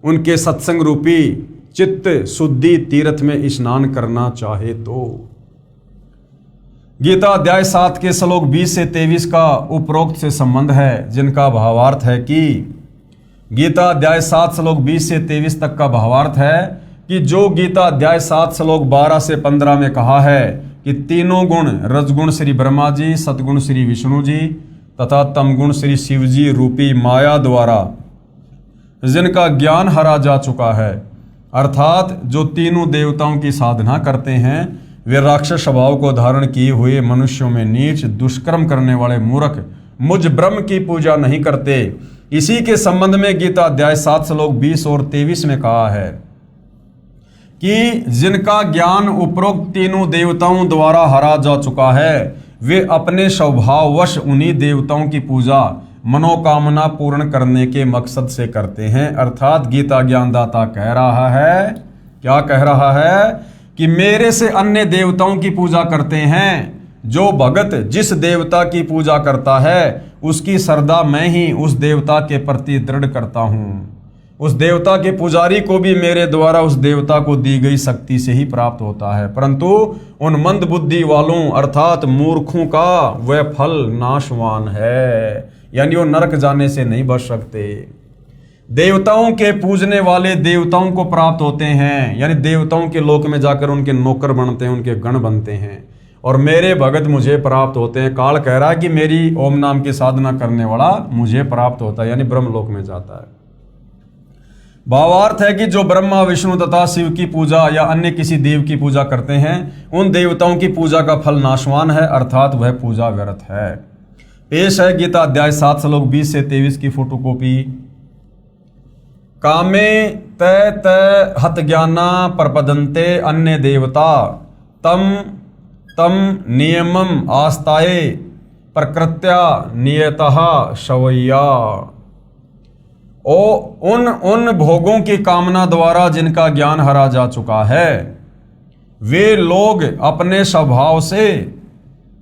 उनके सत्संग रूपी चित्त शुद्धि तीर्थ में स्नान करना चाहे तो। गीता अध्याय 7 के श्लोक 20 से 23 का उपरोक्त से संबंध है, जिनका भावार्थ है कि गीता अध्याय 7 श्लोक 20 से 23 तक का भावार्थ है कि जो गीता अध्याय 7 श्लोक 12 से 15 में कहा है कि तीनों गुण रजगुण श्री ब्रह्मा जी, सतगुण श्री विष्णु जी तथा तमगुण श्री शिव जी रूपी माया द्वारा जिनका ज्ञान हरा जा चुका है, अर्थात जो तीनों देवताओं की साधना करते हैं, वे राक्षस स्वभाव को धारण किए हुए मनुष्यों में नीच दुष्कर्म करने वाले मूर्ख मुझ ब्रह्म की पूजा नहीं करते। इसी के संबंध में गीता अध्याय 7 श्लोक 20 और 23 में कहा है कि जिनका ज्ञान उपरोक्त तीनों देवताओं द्वारा हरा जा चुका है, वे अपने स्वभाववश उन्हीं देवताओं की पूजा मनोकामना पूर्ण करने के मकसद से करते हैं। अर्थात गीता ज्ञानदाता कह रहा है, क्या कह रहा है कि मेरे से अन्य देवताओं की पूजा करते हैं। जो भगत जिस देवता की पूजा करता है उसकी श्रद्धा मैं ही उस देवता के प्रति दृढ़ करता हूँ। उस देवता के पुजारी को भी मेरे द्वारा उस देवता को दी गई शक्ति से ही प्राप्त होता है, परंतु उन मंद बुद्धि वालों अर्थात मूर्खों का वह फल नाशवान है, यानी वो नरक जाने से नहीं बच सकते। देवताओं के पूजने वाले देवताओं को प्राप्त होते हैं, यानी देवताओं के लोक में जाकर उनके नौकर बनते हैं, उनके गण बनते हैं, और मेरे भगत मुझे प्राप्त होते हैं। काल कह रहा है कि मेरी ओम नाम की साधना करने वाला मुझे प्राप्त होता है, यानी ब्रह्म लोक में जाता है। भावार्थ है कि जो ब्रह्मा विष्णु तथा शिव की पूजा या अन्य किसी देव की पूजा करते हैं, उन देवताओं की पूजा का फल नाशवान है, अर्थात वह पूजा व्यर्थ है। पेश है गीता अध्याय 7 श्लोक 20 से 23 की फोटोकॉपी। कामे तय तय हत ज्ञाना प्रपदन्ते अन्य देवता तम तम नियमम आस्ताये प्रकृत्या नियतः शवैया। उन भोगों की कामना द्वारा जिनका ज्ञान हरा जा चुका है, वे लोग अपने स्वभाव से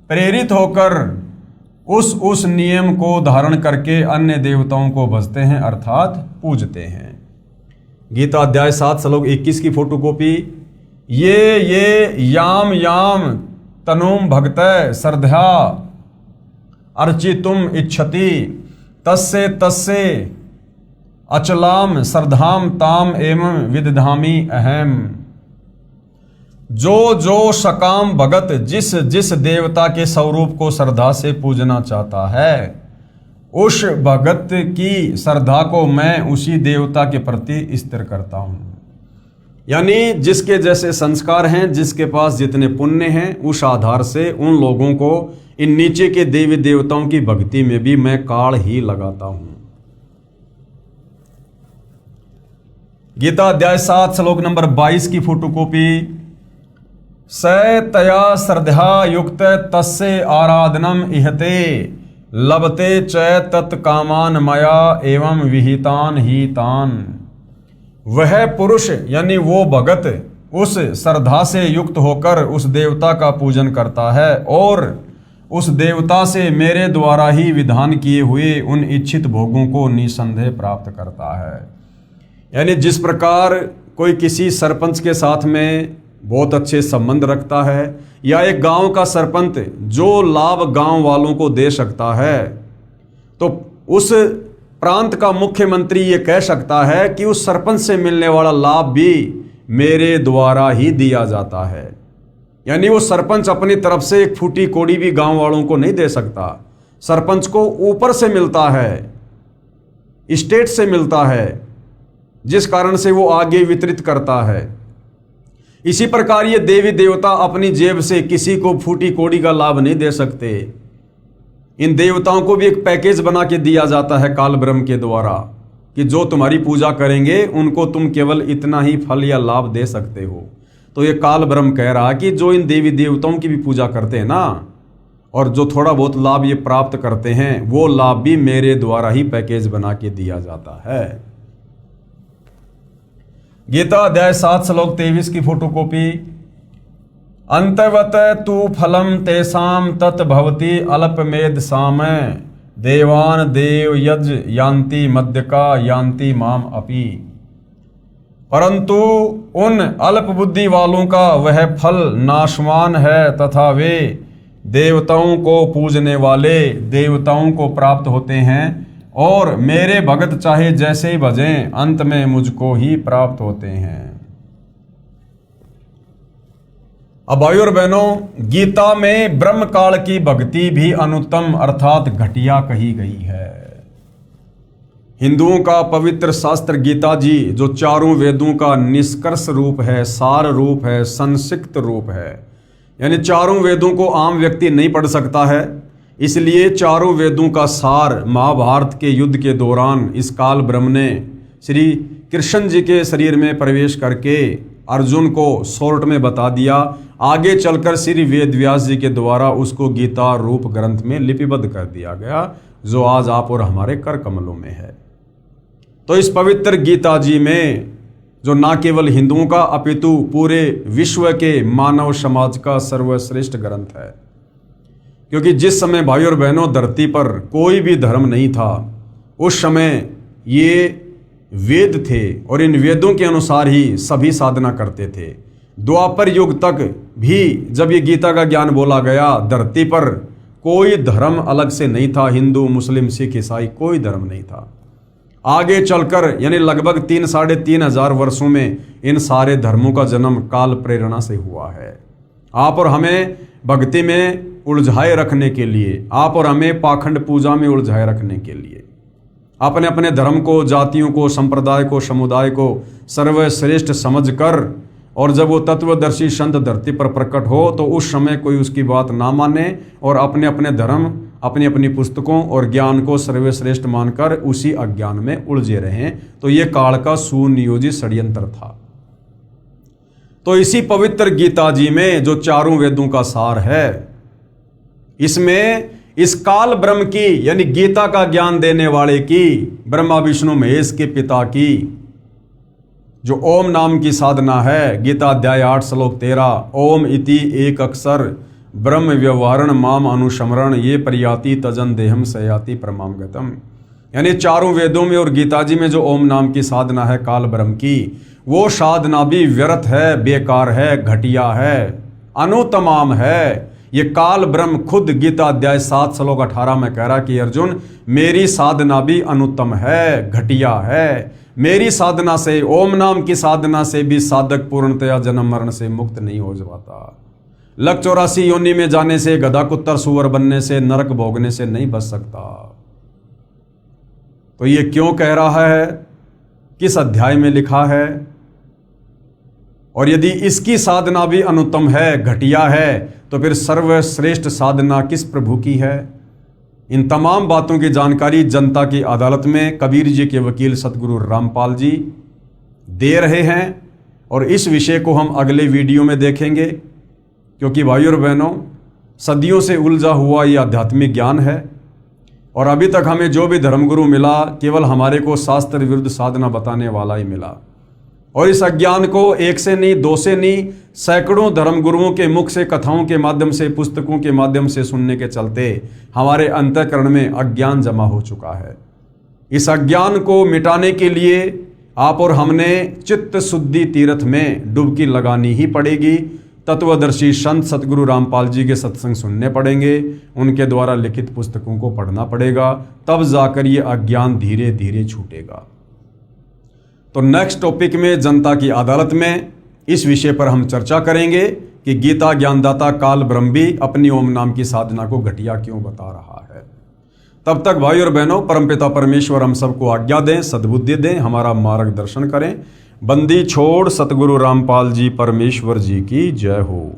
प्रेरित होकर उस नियम को धारण करके अन्य देवताओं को भजते हैं अर्थात पूजते हैं। गीता अध्याय 7 श्लोक 21 की फोटोकॉपी। ये याम याम तनुम भक्तय श्रद्धा अर्चितुम इच्छति तस्से तस्से अचलाम श्रद्धाम ताम एवं विदधामि अहम। जो सकाम भगत जिस जिस देवता के स्वरूप को श्रद्धा से पूजना चाहता है, उस भगत की श्रद्धा को मैं उसी देवता के प्रति स्थिर करता हूं। यानी जिसके जैसे संस्कार हैं, जिसके पास जितने पुण्य हैं, उस आधार से उन लोगों को इन नीचे के देवी देवताओं की भक्ति में भी मैं काल ही लगाता हूं। गीता अध्याय 7 श्लोक नंबर 22 की फोटोकॉपी। स तया श्रद्धा युक्त तस्य आराधनम इहते लभते च तत्कामान मया एवं विहितान ही तान। वह पुरुष यानी वो भगत उस श्रद्धा से युक्त होकर उस देवता का पूजन करता है और उस देवता से मेरे द्वारा ही विधान किए हुए उन इच्छित भोगों को निसंदेह प्राप्त करता है। यानी जिस प्रकार कोई किसी सरपंच के साथ में बहुत अच्छे संबंध रखता है, या एक गांव का सरपंच जो लाभ गांव वालों को दे सकता है, तो उस प्रांत का मुख्यमंत्री ये कह सकता है कि उस सरपंच से मिलने वाला लाभ भी मेरे द्वारा ही दिया जाता है। यानी वो सरपंच अपनी तरफ से एक फूटी कोड़ी भी गांव वालों को नहीं दे सकता। सरपंच को ऊपर से मिलता है, स्टेट से मिलता है, जिस कारण से वो आगे वितरित करता है। इसी प्रकार ये देवी देवता अपनी जेब से किसी को फूटी कोड़ी का लाभ नहीं दे सकते। इन देवताओं को भी एक पैकेज बना के दिया जाता है काल ब्रह्म के द्वारा कि जो तुम्हारी पूजा करेंगे उनको तुम केवल इतना ही फल या लाभ दे सकते हो। तो ये काल ब्रह्म कह रहा कि जो इन देवी देवताओं की भी पूजा करते हैं ना, और जो थोड़ा बहुत लाभ ये प्राप्त करते हैं, वो लाभ भी मेरे द्वारा ही पैकेज बना के दिया जाता है। गीता अध्याय 7 श्लोक 23 की फोटोकॉपी। अंतवत तु फलम तेषाम तत् भवति अल्पमेध साम देवान देव यज यान्ति मध्यका यान्ति माम अपि। परंतु उन अल्प बुद्धि वालों का वह फल नाशवान है तथा वे देवताओं को पूजने वाले देवताओं को प्राप्त होते हैं, और मेरे भगत चाहे जैसे ही भजें अंत में मुझको ही प्राप्त होते हैं। अब भाइयों और बहनों, गीता में ब्रह्म काल की भक्ति भी अनुत्तम अर्थात घटिया कही गई है। हिंदुओं का पवित्र शास्त्र गीता जी जो चारों वेदों का निष्कर्ष रूप है, सार रूप है, संक्षिप्त रूप है, यानी चारों वेदों को आम व्यक्ति नहीं पढ़ सकता है, इसलिए चारों वेदों का सार महाभारत के युद्ध के दौरान इस काल ब्रह्म ने श्री कृष्ण जी के शरीर में प्रवेश करके अर्जुन को शॉर्ट में बता दिया। आगे चलकर श्री वेद व्यास जी के द्वारा उसको गीता रूप ग्रंथ में लिपिबद्ध कर दिया गया, जो आज आप और हमारे कर कमलों में है। तो इस पवित्र गीता जी में जो ना केवल हिंदुओं का अपितु पूरे विश्व के मानव समाज का सर्वश्रेष्ठ ग्रंथ है, क्योंकि जिस समय भाई और बहनों धरती पर कोई भी धर्म नहीं था, उस समय ये वेद थे और इन वेदों के अनुसार ही सभी साधना करते थे। द्वापर युग तक भी जब ये गीता का ज्ञान बोला गया, धरती पर कोई धर्म अलग से नहीं था, हिंदू मुस्लिम सिख ईसाई कोई धर्म नहीं था। आगे चलकर यानी लगभग 3-3.5 वर्षों में इन सारे धर्मों का जन्म काल प्रेरणा से हुआ है। आप और हमें भक्ति में उलझाए रखने के लिए, आप और हमें पाखंड पूजा में उलझाए रखने के लिए, अपने अपने धर्म को, जातियों को, संप्रदाय को, समुदाय को सर्वश्रेष्ठ समझकर, और जब वो तत्वदर्शी संत धरती पर प्रकट हो तो उस समय कोई उसकी बात ना माने और अपने अपने धर्म अपनी अपनी पुस्तकों और ज्ञान को सर्वश्रेष्ठ मानकर उसी अज्ञान में उलझे रहे। तो ये काल का सुनियोजित षड्यंत्र था। तो इसी पवित्र गीता जी में जो चारों वेदों का सार है, इसमें इस काल ब्रह्म की यानी गीता का ज्ञान देने वाले की, ब्रह्मा विष्णु महेश के पिता की जो ओम नाम की साधना है, गीता अध्याय 8 श्लोक 13, ओम इति एक अक्षर ब्रह्म व्यवहारण माम अनुस्मरण ये प्रयाति तजन देहम सयाति परमाम गतम। यानी चारों वेदों में और गीता जी में जो ओम नाम की साधना है काल ब्रह्म की, वो साधना भी व्यर्थ है, बेकार है, घटिया है, अनुतमाम है। ये काल ब्रह्म खुद गीता अध्याय 7 श्लोक 18 में कह रहा कि अर्जुन मेरी साधना भी अनुत्तम है, घटिया है। मेरी साधना से, ओम नाम की साधना से भी साधक पूर्णतया जन्म मरण से मुक्त नहीं हो जाता। लक 84 योनि में जाने से, गधा कुत्तर सुअर बनने से, नरक भोगने से नहीं बच सकता। तो ये क्यों कह रहा है, किस अध्याय में लिखा है, और यदि इसकी साधना भी अनुत्तम है, घटिया है, तो फिर सर्वश्रेष्ठ साधना किस प्रभु की है। इन तमाम बातों की जानकारी जनता की अदालत में कबीर जी के वकील सतगुरु रामपाल जी दे रहे हैं, और इस विषय को हम अगले वीडियो में देखेंगे। क्योंकि भाइयों और बहनों, सदियों से उलझा हुआ ये आध्यात्मिक ज्ञान है, और अभी तक हमें जो भी धर्मगुरु मिला केवल हमारे को शास्त्र विरुद्ध साधना बताने वाला ही मिला। और इस अज्ञान को एक से नहीं, दो से नहीं, सैकड़ों धर्मगुरुओं के मुख से, कथाओं के माध्यम से, पुस्तकों के माध्यम से सुनने के चलते हमारे अंतःकरण में अज्ञान जमा हो चुका है। इस अज्ञान को मिटाने के लिए आप और हमने चित्त शुद्धि तीर्थ में डुबकी लगानी ही पड़ेगी। तत्वदर्शी संत सतगुरु रामपाल जी के सत्संग सुनने पड़ेंगे, उनके द्वारा लिखित पुस्तकों को पढ़ना पड़ेगा, तब जाकर ये अज्ञान धीरे धीरे छूटेगा। तो नेक्स्ट टॉपिक में जनता की अदालत में इस विषय पर हम चर्चा करेंगे कि गीता ज्ञानदाता काल ब्रह्म भी अपनी ओम नाम की साधना को घटिया क्यों बता रहा है। तब तक भाई और बहनों, परमपिता परमेश्वर हम सबको आज्ञा दें, सद्बुद्धि दें, हमारा मार्गदर्शन करें। बंदी छोड़ सतगुरु रामपाल जी परमेश्वर जी की जय हो।